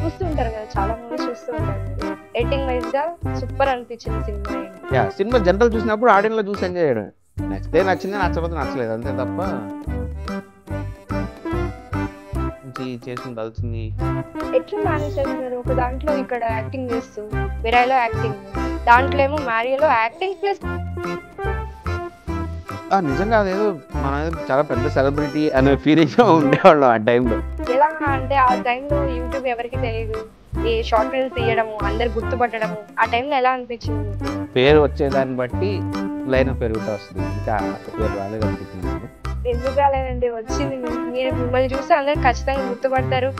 చూస్తుంటారు కదా, చాలా మూవీస్ చూస్తూ ఉంటారు. ఎడిటింగ్ వైజ్ గా సూపర్ అనిపించింది సినిమా ఏంటి? సినిమా జనరల్ చూసినప్పుడు ఆడియన్లో చూసి ఎంజాయ్ చేయడం, నచ్చితే నచ్చింది, నచ్చకపోతే నచ్చలేదు, అంతే తప్ప చేసి ఉండాల్సింది. ఎట్లా మేనేజ్ చేస్తున్నారు? ఒక దాంట్లో ఇక్కడ యాక్టింగ్ చేస్తూ, మిరాయిలో యాక్టింగ్, దాంట్లో ఏమో మ్యారీలో యాక్టింగ్ ప్లస్ నిజంగా అదేదో మన చాలా పెద్ద సెలబ్రిటీ అనే ఫీలింగ్ ఉండేవాళ్ళం ఆ టైంలో. ఎలా అంటే ఆ టైంలో యూట్యూబ్ ఎవరికి తెలియదు, ఈ షార్ట్ ఫిల్మ్స్ తీయడము, అందరు గుర్తుపట్టడము, ఆ టైంలో ఎలా అనిపించింది? పేరు వచ్చేదాన్ని బట్టి లైన్ పెరుగుతూ వస్తుంది, ఇంకా పేరు రాలేదు అనిపించింది. ఎందుకు రాలేదండి, వచ్చింది. మీరు మిమ్మల్ని చూస్తే అందరు ఖచ్చితంగా గుర్తుపడతారు.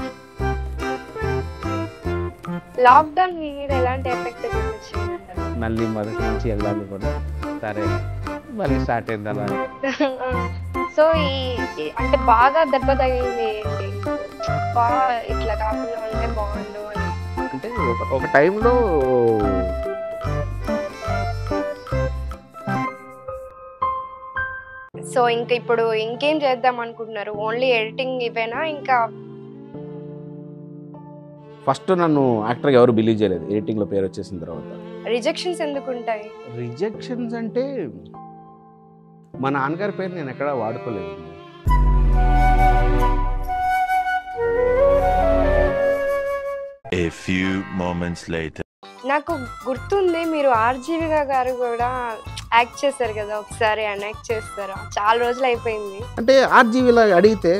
లాక్డౌన్ మీ మీద ఎలాంటి ఎఫెక్ట్ చూపించింది? మళ్ళీ మొదటి నుంచి వెళ్ళాలి కూడా, సరే మళ్ళీ స్టార్ట్ అయింది అలా. సో అంటే బాగా దెబ్బ తగిలింది ఏంటి? బాగా ఇట్లా కాకుండా ఉంటే బాగుండు అని అంటే ఒక టైంలో సో ఇంకా ఇప్పుడు ఇంకేం చేద్దాం అనుకుంటున్నారు? ఓన్లీ ఎడిటింగ్ ఇవేనా? ఇంకా ఫస్ట్ నన్ను యాక్టర్గా ఎవరు బిలీవ్ చేయలేదు, ఎడిటింగ్లో పేరు వచ్చేసిన తర్వాత. రిజెక్షన్స్ ఎందుకు ఉంటాయి? రిజెక్షన్స్ అంటే మా నాన్నగారి పేరు నేను ఎక్కడా వాడుకోలేదు. A few moments later. నాకు గుర్తుంది, మీరు ఆర్జీవి గారు కూడా యాక్ట్ చేశారు కదా ఒకసారి, యాక్ట్ చేస్తారా? చాలా రోజులు అయిపోయింది. అంటే ఆర్జీవీలా అడిగితే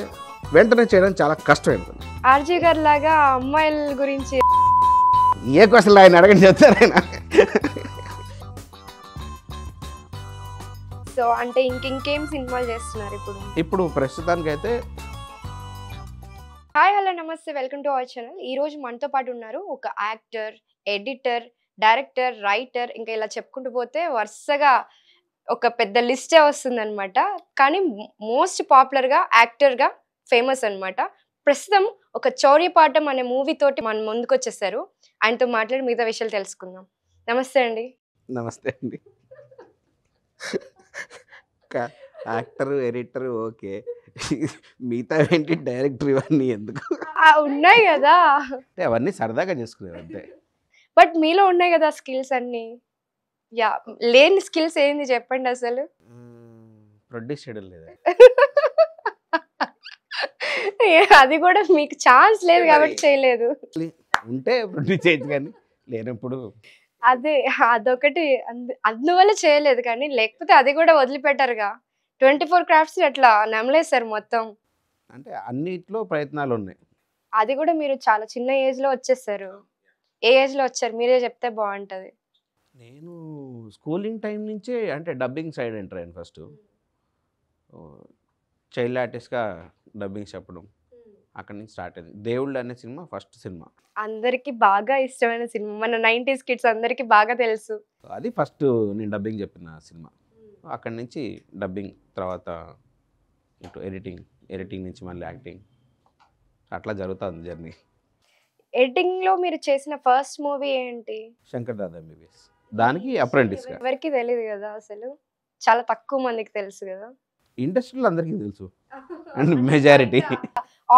వెంటనే చేయడం చాలా కష్టమైంది. ఆర్జీవి గారు లాగా అమ్మాయిల గురించి ఏ క్వశ్చన్ ఆయన అడగని చెప్తారైనా. సో అంటే ఇంకేం సినిమాలు చేస్తున్నారు ఇప్పుడు? ప్రస్తుతానికైతే హాయ్, హలో, నమస్తే, వెల్కమ్ టు అవర్ ఛానల్. ఈ రోజు మనతో పాటు ఉన్నారు ఒక యాక్టర్, ఎడిటర్, డైరెక్టర్, రైటర్, ఇంకా ఇలా చెప్పుకుంటూ పోతే వరుసగా ఒక పెద్ద లిస్టే వస్తుంది అనమాట. కానీ మోస్ట్ పాపులర్గా యాక్టర్గా ఫేమస్ అనమాట. ప్రస్తుతం ఒక చౌర్యపాఠం అనే మూవీ తోటి మన ముందుకు వచ్చేసారు. ఆయనతో మాట్లాడి మిగతా విషయాలు తెలుసుకుందాం. నమస్తే అండి. నమస్తే అండి. యాక్టర్, ఎడిటర్ ఓకే, మిగతా ఏంటి డైరెక్టర్, ఇవన్నీ ఎందుకు? ఉన్నాయి కదా, అంటే అవన్నీ సరదాగా చేసుకునేవి అంతే. బట్ మీలో ఉన్నాయి కదా స్కిల్స్ అన్ని. యా, లేని స్కిల్స్ ఏంది చెప్పండి అసలు? ప్రొడ్యూస్ చేయడం లేదా? అది కూడా మీకు ఛాన్స్ లేదు కాబట్టి చేయలేదు. ఉంటే ప్రొడ్యూస్ చేయొచ్చు, కానీ లేనప్పుడు అదే అదొకటి అందువల్ల చేయలేదు. కానీ లేకపోతే అది కూడా వదిలిపెట్టారుగా. 24 క్రాఫ్ట్స్ అట్లా నమ్మలేసారు మొత్తం. అంటే అన్నిట్లో ప్రయత్నాలు ఉన్నాయి. అది కూడా మీరు చాలా చిన్న ఏజ్ లో వచ్చేసారు. ఏ ఏజ్ లో వచ్చారు మీరే చెప్తే బాగుంటది. నేను స్కూలింగ్ టైం నుంచే అంటే డబ్బింగ్ సైడ్ ఎంటర్ అయ్యాను. ఫస్ట్ చైల్డ్ ఆర్టిస్ట్గా డబ్బింగ్ చెప్పడం, అక్కడి నుంచి స్టార్ట్ అయింది. దేవుళ్ళు అనే సినిమా ఫస్ట్ సినిమా, అందరికి బాగా ఇష్టమైన సినిమా, మన 90s కిడ్స్ అందరికి బాగా తెలుసు. అది ఫస్ట్ నేను డబ్బింగ్ చెప్పిన సినిమా. అక్కడి నుంచి డబ్బింగ్, తర్వాత ఇటు ఎడిటింగ్ నుంచి మళ్ళీ యాక్టింగ్, అట్లా జరుగుతుంది జర్నీ. ఎడిటింగ్ లో మీరు చేసిన ఫస్ట్ మూవీ ఏంటి? శంకర్ దాదా ఎంబీబీఎస్. దానికి అప్రెంటిస్గా. ఎవరికి తెలియదు కదా అసలు, చాలా తక్కువ మందికి తెలుసు కదా. ఇండస్ట్రీలో అందరికీ తెలుసు, అండ్ మెజారిటీ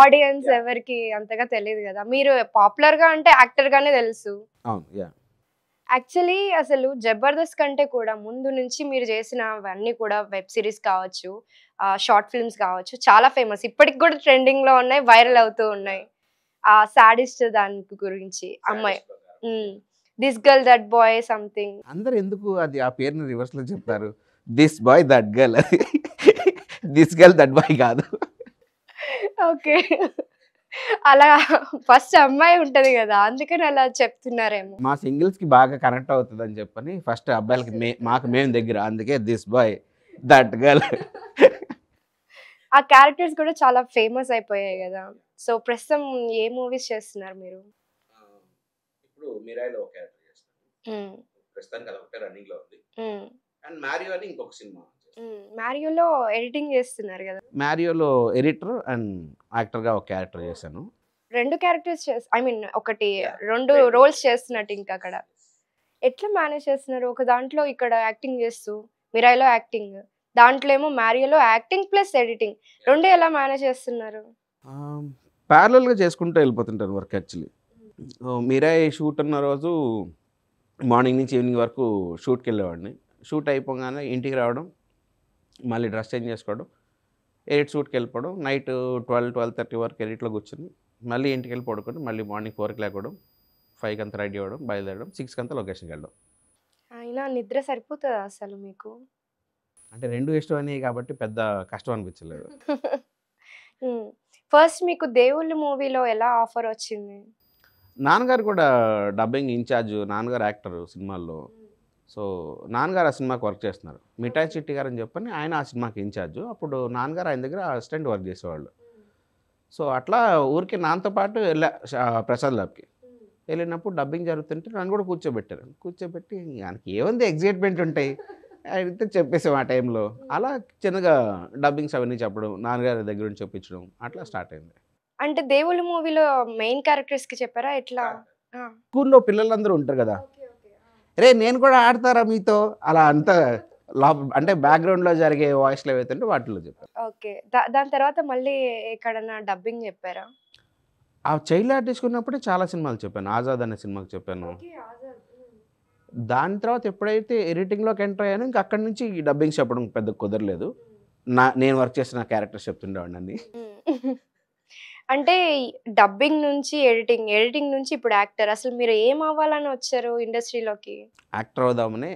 ఆడియన్స్ ఎవరికి అంతగా తెలియదు కదా. మీరు పాపులర్ గా అంటే యాక్టర్ గానే తెలుసు. అవును, యా. యాక్చువల్లీ అసలు జబర్దస్త్ కంటే కూడా ముందు నుంచి మీరు చేసినవన్నీ కూడా వెబ్ సిరీస్ కావచ్చు, షార్ట్ ఫిల్మ్స్ కావచ్చు, చాలా ఫేమస్, ఇప్పటికి కూడా ట్రెండింగ్ లో ఉన్నాయి, వైరల్ అవుతూ ఉన్నాయి. ఆ సాడిస్ట్ దాని గురించి, అమ్మాయి this girl that boy something. అందరు ఎందుకు అది ఆ పేరుని రివర్స్ లో చెప్తారు? This boy that girl, this girl that boy కాదు. ఓకే, అలా ఫస్ట్ అమ్మాయి ఉంటది కదా, అందుకని అలా చెప్తున్నారేమో. మా సింగిల్స్ కి బాగా కనెక్ట్ అవుతుంది అని చెప్పని ఫస్ట్ అబ్బాయిలకి మాకు మేము దగ్గర, అందుకే దిస్ బాయ్ దట్ గర్ల్. ఆ క్యారెక్టర్స్ కూడా చాలా ఫేమస్ అయిపోయాయి కదా. సో ప్రస్తుతం ఏ మూవీస్ చేస్తున్నారు మీరు? ఇప్పుడు మిరాయిలో ఒక క్యారెక్టర్ చేస్తాను, ప్రస్తుతానికి అది ఒకటే రన్నింగ్ లో ఉంది. అండ్ మ్యారియో అని ఇంకొక సినిమా. మ్యారియోలో ఎడిటింగ్ చేస్తున్నారు కదా. మ్యారియోలో ఎడిటర్ అండ్ యాక్టర్ గా ఒక క్యారెక్టర్ చేశాను. 2 క్యారెక్టర్స్ ఐ మీన్ ఒకటి 2 రోల్స్ చేస్తున్నట్టు. ఇంకా అక్కడ ఎట్లా మేనేజ్ చేస్తున్నారు? ఒక దాంట్లో ఇక్కడ యాక్టింగ్ చేస్తూ, మిరాయిలో యాక్టింగ్, దాంట్లో ఏమో మ్యారియోలో యాక్టింగ్ ప్లస్ ఎడిటింగ్, 2 ఎలా మేనేజ్ చేస్తున్నారు? ప్యారలల్ గా చేసుకుంటూ వెళ్ళిపోతుంటాను వర్క్. యాక్చువల్లీ మీరే షూట్ ఉన్న రోజు మార్నింగ్ నుంచి ఈవినింగ్ వరకు షూట్కి వెళ్ళేవాడిని. షూట్ అయిపోగానే ఇంటికి రావడం, మళ్ళీ డ్రెస్ చేంజ్ చేసుకోవడం, ఎడిట్ షూట్కి వెళ్ళిపోవడం, నైట్ 12-12:30 వరకు ఎడిట్లో కూర్చొని మళ్ళీ ఇంటికి వెళ్ళి పడుకొని మళ్ళీ మార్నింగ్ 4కి లేకపోవడం, 5కి అంతా రెడీ అవ్వడం, బయలుదేరడం, 6కి అంతా లొకేషన్కి వెళ్ళడం. అయినా నిద్ర సరిపోతుందా అసలు మీకు? అంటే 2 ఇష్టమైనవి కాబట్టి పెద్ద కష్టం అనిపించలేదు. ఫస్ట్ మీకు దేవుళ్ళు మూవీలో ఎలా ఆఫర్ వచ్చింది? నాన్నగారు కూడా డబ్బింగ్ ఇన్ఛార్జ్, నాన్నగారు యాక్టర్ సినిమాల్లో. సో నాన్నగారు ఆ సినిమాకి వర్క్ చేస్తున్నారు. మిఠాయి చిట్టి గారు అని చెప్పని ఆయన ఆ సినిమాకి ఇన్ఛార్జ్. అప్పుడు నాన్నగారు ఆయన దగ్గర అసిస్టెంట్ వర్క్ చేసేవాళ్ళు. సో అట్లా ఊరికి నాన్నతో పాటు వెళ్ళా ప్రసాద్ ల్యాబ్కి. వెళ్ళినప్పుడు డబ్బింగ్ జరుగుతుంటే నన్ను కూడా కూర్చోబెట్టారు. కూర్చోబెట్టి ఆయనకి ఏముంది ఎగ్జైట్మెంట్ ఉంటాయి, అయితే చెప్పేసాం ఆ టైంలో. అలా చిన్నగా డబ్బింగ్స్ అవన్నీ చెప్పడం, నాన్నగారి దగ్గర నుంచి చెప్పించడం, అట్లా స్టార్ట్ అయింది. అంటే దేవుళ్ళు మూవీలో మెయిన్ క్యారెక్టర్స్‌కి చెప్పారా ఎట్లా? ఆ! స్కూల్లో పిల్లలందరూ ఉంటారు కదా, రే నేను కూడా ఆడతారా మీతో, అలా అంతా అంటే బ్యాక్గ్రౌండ్లో జరిగే వాయిస్లు ఏవైతుంటే వాటిలో చెప్పారు. ఓకే. దాని తర్వాత మళ్ళీ ఎక్కడన్నా డబ్బింగ్ చెప్పారా? ఆ చైల్డ్ ఆర్టిస్ట్ ఉన్నప్పుడే చాలా సినిమాలు చెప్పాను. ఆజాద్ అనే సినిమాకి చెప్పాను. దాని తర్వాత ఎప్పుడైతే ఎడిటింగ్లోకి ఎంటర్ అయ్యానో ఇంక అక్కడి నుంచి ఈ డబ్బింగ్స్ చెప్పడం పెద్ద కుదరలేదు. నేను వర్క్ చేసిన క్యారెక్టర్స్ చెప్తుండేవాడిని అన్ని. అంటే డబ్బింగ్ నుంచి ఎడిటింగ్, ఎడిటింగ్ నుంచి ఇప్పుడు యాక్టర్. అసలు మీరు ఏం అవ్వాలని వచ్చారు ఇండస్ట్రీలోకి? యాక్టర్ అవుదామని.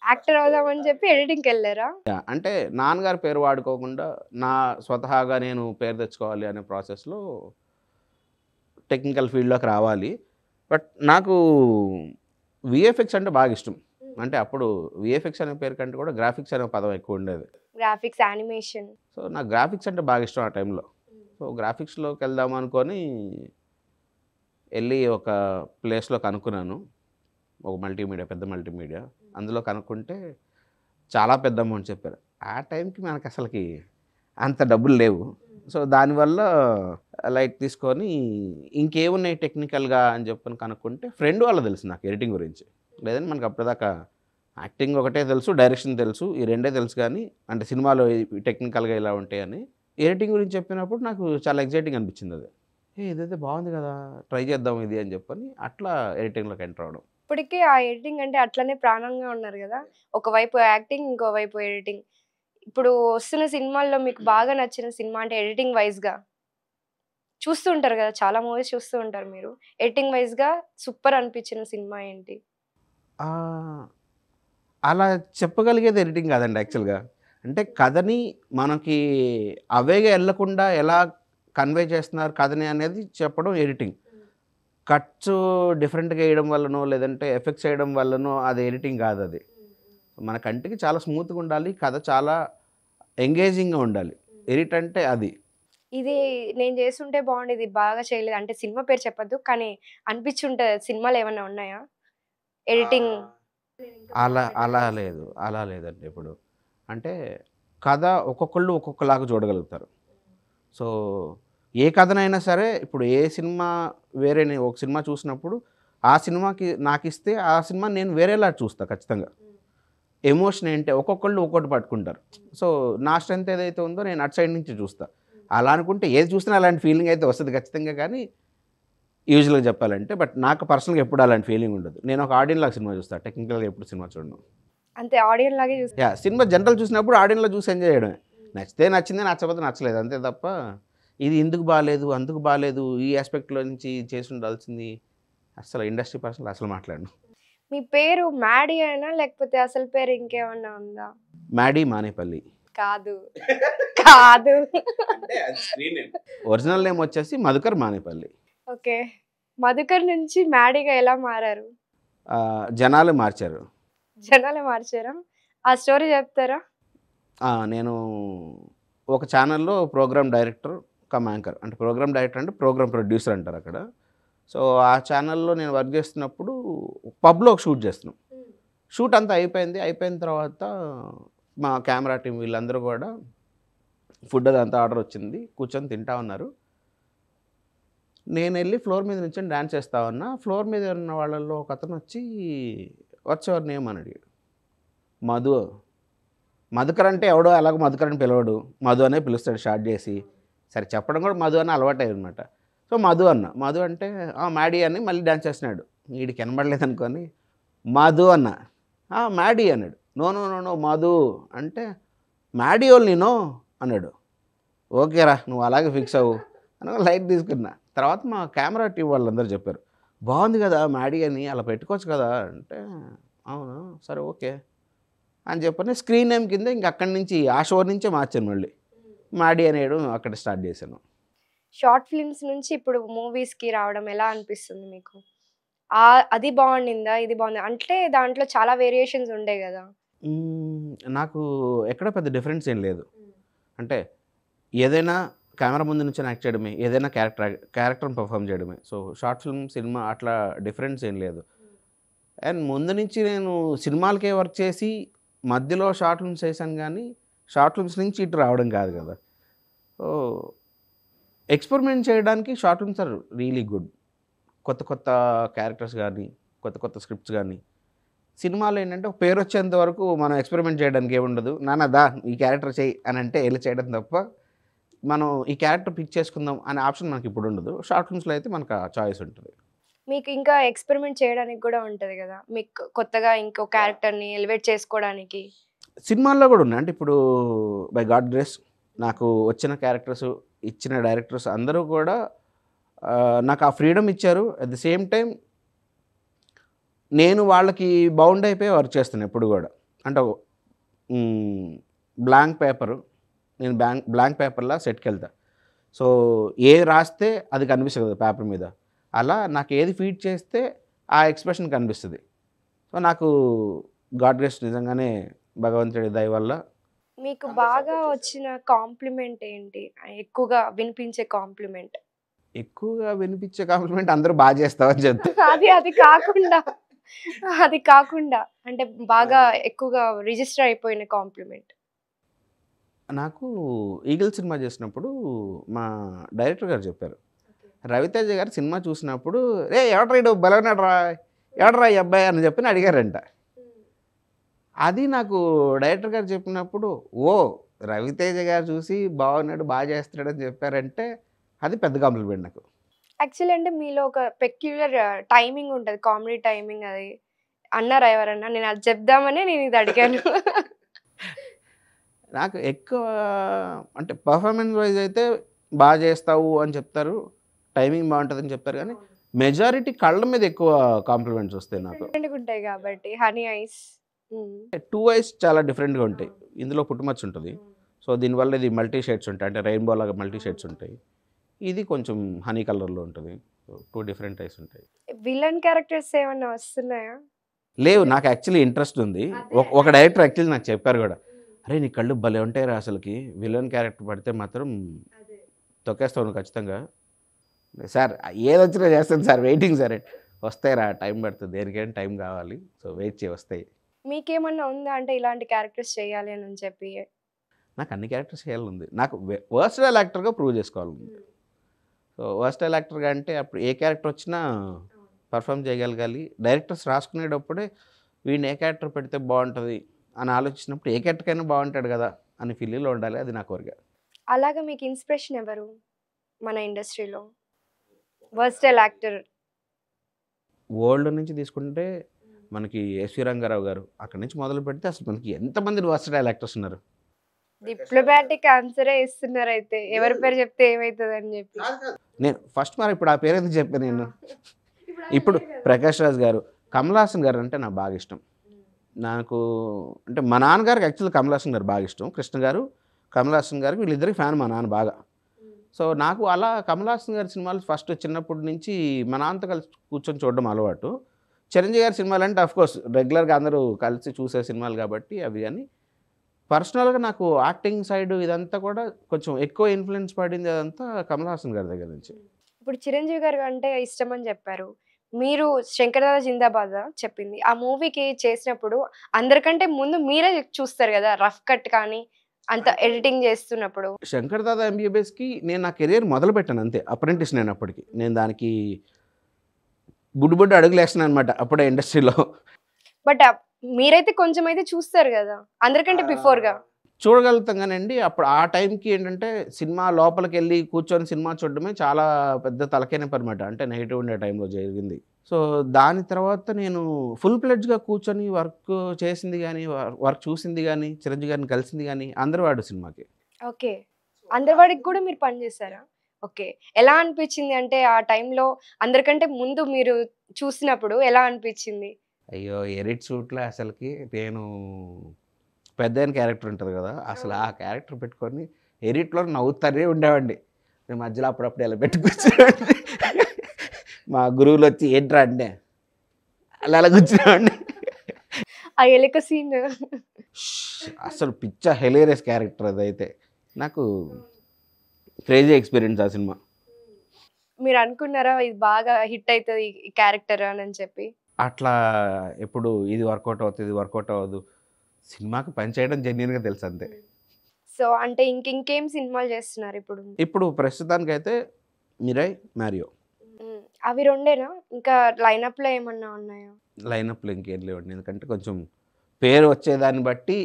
యాక్టర్ అవుదామని చెప్పి ఎడిటింగ్‌కెళ్లారా? అంటే నాన్నగారి పేరు వాడుకోకుండా నా స్వతహాగా నేను పేరు తెచ్చుకోవాలి అనే ప్రాసెస్లో టెక్నికల్ ఫీల్డ్లోకి రావాలి. బట్ నాకు విఎఫ్ఎక్స్ అంటే బాగా ఇష్టం. అంటే అప్పుడు విఎఫ్ఎక్స్ అనే పేరు కంటే కూడా గ్రాఫిక్స్ అనే పదం ఎక్కువ ఉండేది. Graphics, animation. సో నాకు గ్రాఫిక్స్ అంటే బాగా ఇష్టం ఆ టైంలో. సో గ్రాఫిక్స్లోకి వెళ్దాం అనుకొని వెళ్ళి ఒక ప్లేస్లో కనుక్కున్నాను. ఒక మల్టీమీడియా, పెద్ద మల్టీమీడియా. అందులో కనుక్కుంటే చాలా పెద్ద అమౌంట్ చెప్పారు. ఆ టైంకి మనకు అసలుకి అంత డబ్బులు లేవు. సో దానివల్ల లైట్ తీసుకొని ఇంకేమున్నాయి టెక్నికల్గా అని చెప్పని కనుక్కుంటే ఫ్రెండ్ వాళ్ళ తెలుసు నాకు ఎడిటింగ్ గురించి. లేదంటే మనకు అప్పటిదాకా యాక్టింగ్ ఒకటే తెలుసు, డైరెక్షన్ తెలుసు, ఈ రెండే తెలుసు. కానీ అంటే సినిమాలో టెక్నికల్గా ఇలా ఉంటాయని ఎడిటింగ్ గురించి చెప్పినప్పుడు నాకు చాలా ఎగ్జైటింగ్ అనిపించింది. అది ఇదైతే బాగుంది కదా, ట్రై చేద్దాం ఇది అని చెప్పని అట్లా ఎడిటింగ్లోకి ఎంటర్ అవడం. ఇప్పటికీ ఆ ఎడిటింగ్ అంటే అట్లనే ప్రాణంగా ఉన్నారు కదా, ఒకవైపు యాక్టింగ్, ఇంకోవైపు ఎడిటింగ్. ఇప్పుడు వస్తున్న సినిమాల్లో మీకు బాగా నచ్చిన సినిమా అంటే ఎడిటింగ్ వైజ్గా చూస్తూ ఉంటారు కదా, చాలా మూవీస్ చూస్తూ ఉంటారు మీరు. ఎడిటింగ్ వైజ్గా సూపర్ అనిపించిన సినిమా ఏంటి? అలా చెప్పగలిగేది ఎడిటింగ్ కాదండి యాక్చువల్గా. అంటే కథని మనకి అవేగా వెళ్ళకుండా ఎలా కన్వే చేస్తున్నారు కథని అనేది చెప్పడం ఎడిటింగ్. కట్స్ డిఫరెంట్గా వేయడం వల్లనో లేదంటే ఎఫెక్ట్స్ వేయడం వల్లనో అది ఎడిటింగ్ కాదు. అది మన కంటికి చాలా స్మూత్గా ఉండాలి, కథ చాలా ఎంగేజింగ్గా ఉండాలి. ఎడిట్ అంటే అది. ఇది నేను చేస్తుంటే బాగుండేది, బాగా చేయలేదు అంటే సినిమా పేరు చెప్పొద్దు, కానీ అనిపించుంటుంది. సినిమాలు ఏమైనా ఉన్నాయా ఎడిటింగ్? అలా లేదండి. ఇప్పుడు అంటే కథ ఒక్కొక్కళ్ళు ఒక్కొక్కలాగా చూడగలుగుతారు. సో ఏ కథనైనా సరే ఇప్పుడు ఏ సినిమా వేరే ఒక సినిమా చూసినప్పుడు ఆ సినిమాకి నాకు ఇస్తే ఆ సినిమా నేను వేరేలా చూస్తాను ఖచ్చితంగా. ఎమోషన్ ఏంటి ఒక్కొక్కళ్ళు ఒక్కొక్కటి పట్టుకుంటారు. సో నా స్ట్రెంత్ ఏదైతే ఉందో నేను అటు సైడ్ నుంచి చూస్తాను. అలా అనుకుంటే ఏది చూసినా అలాంటి ఫీలింగ్ అయితే వస్తుంది ఖచ్చితంగా. కానీ యూజువల్గా చెప్పాలంటే బట్ నాకు పర్సనల్గా ఎప్పుడు అలాంటి ఫీలింగ్ ఉండదు. నేను ఒక ఆడియన్ లాగా సినిమా చూస్తాను, టెక్నికల్గా ఎప్పుడు సినిమా చూడను. అంతే ఆడియన్ లాగే చూస్తా. సినిమా జనరల్ చూసినప్పుడు ఆడియన్లో చూసి ఎంజాయ్ చేయడమే. నచ్చితే నచ్చింది, నచ్చకపోతే నచ్చలేదు, అంతే తప్ప ఇది ఎందుకు బాగాలేదు అందుకు బాగాలేదు ఈ ఆస్పెక్ట్లో నుంచి చేసి ఉండాల్సింది అసలు ఇండస్ట్రీ పర్సన్ అసలు మాట్లాడను. మీ పేరు మ్యాడీ అయినా లేకపోతే అసలు పేరు ఇంకేమన్నా ఉందా? మ్యాడీ మానేపల్లి. కాదు కాదు. ఒరిజినల్ నేమ్ వచ్చేసి మధుకర్ మానేపల్లి. ఓకే. మధుకర్ నుంచి మ్యాడీగా ఎలా మారారు? జనాలు మార్చారు. జనాలే మార్చారా? ఆ స్టోరీ చెప్తారా? నేను ఒక ఛానల్లో ప్రోగ్రామ్ డైరెక్టర్ కమ్ యాంకర్, అంటే ప్రోగ్రామ్ డైరెక్టర్ అంటే ప్రోగ్రామ్ ప్రొడ్యూసర్ అంటారు అక్కడ. సో ఆ ఛానల్లో నేను వర్క్ చేస్తున్నప్పుడు పబ్లో ఒక షూట్ చేస్తున్నాం. షూట్ అంతా అయిపోయింది. అయిపోయిన తర్వాత మా కెమెరా టీం వీళ్ళందరూ కూడా ఫుడ్ అదంతా ఆర్డర్ వచ్చింది, కూర్చొని తింటా ఉన్నారు. నేను వెళ్ళి ఫ్లోర్ మీద నుంచి డ్యాన్స్ చేస్తా ఉన్నా. ఫ్లోర్ మీద ఉన్న వాళ్ళల్లో ఒక అతను వచ్చి వాట్స్ యువర్ నేమ్ అని అడిగాడు. మధు. మధుకర్ అంటే ఎవడో అలాగ మధుకర్ అని పిలవడు, మధు అనే పిలుస్తాడు షార్ట్ చేసి. సరే చెప్పడం కూడా మధు అని అలవాటు అయ్యి అనమాట. సో మధు అన్న, మధు అంటే మ్యాడీ అని మళ్ళీ డాన్స్ చేస్తున్నాడు. వీడికి కనబడలేదు అనుకొని మధు అన్న, మ్యాడీ అన్నాడు. No no no no Madhu అంటే మ్యాడీ ఓన్లీ నో అన్నాడు. ఓకేరా నువ్వు అలాగే ఫిక్స్ అవ్వు అని లైట్ తీసుకున్నా. తర్వాత మా కెమెరా టీం వాళ్ళందరూ చెప్పారు, బాగుంది కదా మ్యాడీ అని, అలా పెట్టుకోవచ్చు కదా అంటే, అవును సరే ఓకే అని చెప్పని స్క్రీన్ నేమ్ కింద ఇంక అక్కడి నుంచి ఆ షో నుంచే మార్చాను, మళ్ళీ మ్యాడీ అనేయడం అక్కడ స్టార్ట్ చేశాను. షార్ట్ ఫిల్మ్స్ నుంచి ఇప్పుడు మూవీస్కి రావడం ఎలా అనిపిస్తుంది మీకు? అది బాగుండిందా, ఇది బాగుంది అంటే దాంట్లో చాలా వేరియేషన్స్ ఉండే కదా. నాకు ఎక్కడ పెద్ద డిఫరెన్స్ ఏం లేదు. అంటే ఏదైనా కెమెరా ముందు నుంచి యాక్ట్ చేయడమే, ఏదైనా క్యారెక్టర్ని పర్ఫామ్ చేయడమే. సో షార్ట్ ఫిల్మ్, సినిమా అట్లా డిఫరెన్స్ ఏం లేదు. అండ్ ముందు నుంచి నేను సినిమాలకే వర్క్ చేసి మధ్యలో షార్ట్ ఫిల్మ్స్ చేశాను, కానీ షార్ట్ ఫిల్మ్స్ నుంచి ఇటు రావడం కాదు కదా. సో ఎక్స్పెరిమెంట్ చేయడానికి short films are really good. కొత్త కొత్త క్యారెక్టర్స్ కానీ, కొత్త కొత్త స్క్రిప్ట్స్ కానీ. సినిమాలో ఏంటంటే ఒక పేరు వచ్చేంత వరకు మనం ఎక్స్పెరిమెంట్ చేయడానికి ఏముండదు. నాన్నదా ఈ క్యారెక్టర్ చేయి అని అంటే వెళ్ళి చేయడం తప్ప, మనం ఈ క్యారెక్టర్ పిక్ చేసుకుందాం అనే ఆప్షన్ మనకి ఇప్పుడు ఉండదు. షార్ట్ ఫిల్మ్స్లో అయితే మనకు ఆ చాయిస్ ఉంటుంది. మీకు ఇంకా ఎక్స్పెరిమెంట్ చేయడానికి కూడా ఉంటుంది కదా, మీకు కొత్తగా ఇంకో క్యారెక్టర్ని ఎలివేట్ చేసుకోవడానికి. సినిమాల్లో కూడా ఉన్నాయి. అంటే ఇప్పుడు బై గాడ్ గ్రేస్ నాకు వచ్చిన క్యారెక్టర్స్, ఇచ్చిన డైరెక్టర్స్ అందరూ కూడా నాకు ఆ ఫ్రీడమ్ ఇచ్చారు. అట్ ది సేమ్ టైం నేను వాళ్ళకి బౌండ్ అయిపోయి వర్క్ చేస్తాను ఎప్పుడు కూడా. అంటే బ్లాంక్ పేపరు, నేను బ్లాంక్ పేపర్లా సెట్కి వెళ్తా. సో ఏది రాస్తే అది కనిపిస్తుంది కదా పేపర్ మీద, అలా నాకు ఏది ఫీడ్ చేస్తే ఆ ఎక్స్ప్రెషన్ కనిపిస్తుంది. సో నాకు గాడ్ గ్రేస్ నిజంగానే భగవంతుడి దయ వల్ల. మీకు బాగా వచ్చిన కాంప్లిమెంట్ ఏంటి, ఎక్కువగా వినిపించే కాంప్లిమెంట్? ఎక్కువగా వినిపించే కాంప్లిమెంట్ అందరూ బాగా చేస్తావని చెప్తే. అది కాకుండా అంటే బాగా ఎక్కువగా రిజిస్టర్ అయిపోయిన కాంప్లిమెంట్. నాకు ఈగల్ సినిమా చేసినప్పుడు మా డైరెక్టర్ గారు చెప్పారు, రవితేజ గారు సినిమా చూసినప్పుడు ఎవడ్రా బలవనాడు రా, ఎవడ్రా ఈ అబ్బాయి అని చెప్పి అడిగారంట. అది నాకు డైరెక్టర్ గారు చెప్పినప్పుడు, ఓ రవితేజ గారు చూసి బాగున్నాడు, బాగా చేస్తున్నాడు అని చెప్పారంటే అది పెద్ద కాంప్లిమెంట్ నాకు. యాక్చువల్లీ అంటే మీలో ఒక పెక్యులర్ టైమింగ్ ఉంటుంది, కామెడీ టైమింగ్. అది అన్నారా ఎవరన్నా? నేను అది చెప్దామని నేను ఇది అడిగాను. నాకు ఎక్కువ అంటే పర్ఫార్మెన్స్ వైజ్ అయితే బాగా చేస్తావు అని చెప్తారు, టైమింగ్ బాగుంటుందని చెప్తారు, కానీ మెజారిటీ కళ్ళ మీద ఎక్కువ కాంప్లిమెంట్స్ వస్తాయి నాకు. ఉంటాయి కాబట్టి హనీ ఐస్. 2 ఐస్ చాలా డిఫరెంట్గా ఉంటాయి. ఇందులో పుట్టుమచ్చ ఉంటుంది. సో దీనివల్ల ఇది మల్టీ షేడ్స్ ఉంటాయి, అంటే రెయిన్బో లాగా మల్టీ షేడ్స్ ఉంటాయి. ఇది కొంచెం హనీ కలర్లో ఉంటుంది. సో 2 డిఫరెంట్ ఐస్ ఉంటాయి. విలన్ క్యారెక్టర్స్ ఏమన్నా వస్తున్నాయా? లేవు, నాకు యాక్చువల్లీ ఇంట్రెస్ట్ ఉంది. ఒక డైరెక్టర్ యాక్చువల్లీ నాకు చెప్పారు కూడా, అరే నీ కళ్ళు భలే ఉంటాయి రా, అసలుకి విలన్ క్యారెక్టర్ పడితే మాత్రం తొక్కేస్తావు నువ్వు ఖచ్చితంగా. సార్ ఏది వచ్చినా చేస్తాను సార్, వెయిటింగ్ సార్. వస్తాయి రా, టైం పడుతుంది, దేనికైనా టైం కావాలి, సో వెయిట్ చేయి వస్తాయి. మీకేమన్నా ఉందా అంటే ఇలాంటి క్యారెక్టర్స్ చేయాలి అని చెప్పి? నాకు అన్ని క్యారెక్టర్స్ చేయాలని ఉంది. నాకు వర్స్టైల్ యాక్టర్గా ప్రూవ్ చేసుకోవాలని. సో వర్స్టైల్ యాక్టర్గా అంటే అప్పుడు ఏ క్యారెక్టర్ వచ్చినా పర్ఫామ్ చేయగలగాలి. డైరెక్టర్స్ రాసుకునేటప్పుడే వీడిని ఏ క్యారెక్టర్ పెడితే బాగుంటుంది అని ఆలోచించినప్పుడు ఏ క్యారెక్టర్కైనా బాగుంటాడు కదా అని ఫీలింగ్లో ఉండాలి. అది నా కోరిక. అలాగా మీకు ఇన్స్పిరేషన్ ఎవరు మన ఇండస్ట్రీలో వర్స్టైల్ యాక్టర్? వరల్డ్ నుంచి తీసుకుంటే మనకి ఎస్వి రంగారావు గారు, అక్కడి నుంచి మొదలు పెడితే అసలు మనకి ఎంతమంది వర్స్టైల్ యాక్టర్స్ ఉన్నారు. డిప్లొమాటిక్ ఆన్సరే ఇస్తున్నారు అయితే, ఎవరి పేరు చెప్తే ఏమవుతుంది అని చెప్పి. నేను ఫస్ట్ మరి ఇప్పుడు ఆ పేరు ఎందుకు చెప్పాను నేను. ఇప్పుడు ప్రకాష్ రాజ్ గారు, కమల్ హాసన్ గారు అంటే నాకు బాగా ఇష్టం. నాకు అంటే మా నాన్నగారికి యాక్చువల్లీ కమల్ హాసన్ గారు బాగా ఇష్టం. కృష్ణ గారు, కమల్ హాసన్ గారికి వీళ్ళిద్దరికి ఫ్యాన్ మా నాన్న బాగా. సో నాకు అలా కమల్ హాసన్ గారి సినిమాలు ఫస్ట్ చిన్నప్పటి నుంచి మా నాన్నతో కలిసి కూర్చొని చూడడం అలవాటు. చిరంజీవి గారి సినిమాలు అంటే అఫ్కోర్స్ రెగ్యులర్గా అందరూ కలిసి చూసే సినిమాలు కాబట్టి అవి. కానీ పర్సనల్గా నాకు యాక్టింగ్ సైడ్ ఇదంతా కూడా కొంచెం ఎక్కువ ఇన్ఫ్లుయెన్స్ పడింది అదంతా కమల్ హాసన్ గారి దగ్గర నుంచి. ఇప్పుడు చిరంజీవి గారు అంటే ఇష్టం అని చెప్పారు మీరు. శంకర్దాదా జిందాబాద్ చెప్పింది ఆ మూవీకి చేసినప్పుడు అందరికంటే ముందు మీరే చూస్తారు కదా రఫ్ కట్ కానీ అంత ఎడిటింగ్ చేస్తున్నప్పుడు. శంకర్దాదా ఎంబీబీఎస్కి నేను నా కెరీర్ మొదలు పెట్టాను అంతే, అప్రెంటిస్ నేను అప్పటికి. నేను దానికి బుడ్డు అడుగులు వేస్తున్నాను అనమాట అప్పుడే ఇండస్ట్రీలో. బట్ మీరైతే కొంచెం అయితే చూస్తారు కదా అందరికంటే బిఫోర్గా. చూడగలుగుతాం కానండి అప్పుడు ఆ టైంకి ఏంటంటే సినిమా లోపలికి వెళ్ళి కూర్చొని సినిమా చూడడమే చాలా పెద్ద తలకైన పనమాట. అంటే నెగిటివ్ ఉండే టైంలో జరిగింది. సో దాని తర్వాత నేను ఫుల్ ప్లెడ్జ్‌గా కూర్చొని వర్క్ చేసింది గానీ, వర్క్ చూసింది గానీ, చిరంజీవి గారిని కలిసింది గానీ 'అందరివాడు' సినిమాకి. ఓకే. అందరివాడికి కూడా మీరు పని చేశారా? ఓకే. ఎలా అనిపించింది? అంటే ఆ టైంలో అందరికంటే ముందు మీరు చూసినప్పుడు ఎలా అనిపించింది? అయ్యో! ఎడిట్ షూట్‌లో అసలకి నేను పెద్దాయన క్యారెక్టర్ ఉంటది గదా! అసలు ఆ క్యారెక్టర్ పెట్టుకొని ఎడిట్‌లో నవ్వుతానే ఉండేవాడిని. నేను మధ్యలో అప్పుడప్పుడు ఇలా పెట్టి కూర్చునేవాడిని. మా గురువులొచ్చి ఏంట్రా అంటే అలా కూర్చునేవాడిని. ఆ ఎలుక సీన్ అసలు పిచ్చ హిలేరియస్ క్యారెక్టర్ అదైతే. నాకు క్రేజీ ఎక్స్‌పీరియన్స్ ఆ సినిమా. మీరు అనుకున్నారా ఇది బాగా హిట్ అయితది ఈ క్యారెక్టర్ అని చెప్పి? అట్లా ఎప్పుడు ఇది వర్కౌట్ అవుతది, ఇది వర్కౌట్ అవ్వదు. సినిమాకి పని చేయడం జెన్యూన్‌గా తెలుసు అంతే. సో అంటే ఇంకేం సినిమాలు చేస్తున్నారు ఇప్పుడు? ఇప్పుడు ప్రస్తుతానికైతే 'మిరాయ్', 'మారియో' అవి రెండేనా? ఇంకా లైనప్‌లో ఏమన్నా ఉన్నాయా? లైనప్‌లో ఇంకేం లేవండి. ఎందుకంటే కొంచెం పేరు వచ్చేదాన్ని బట్టి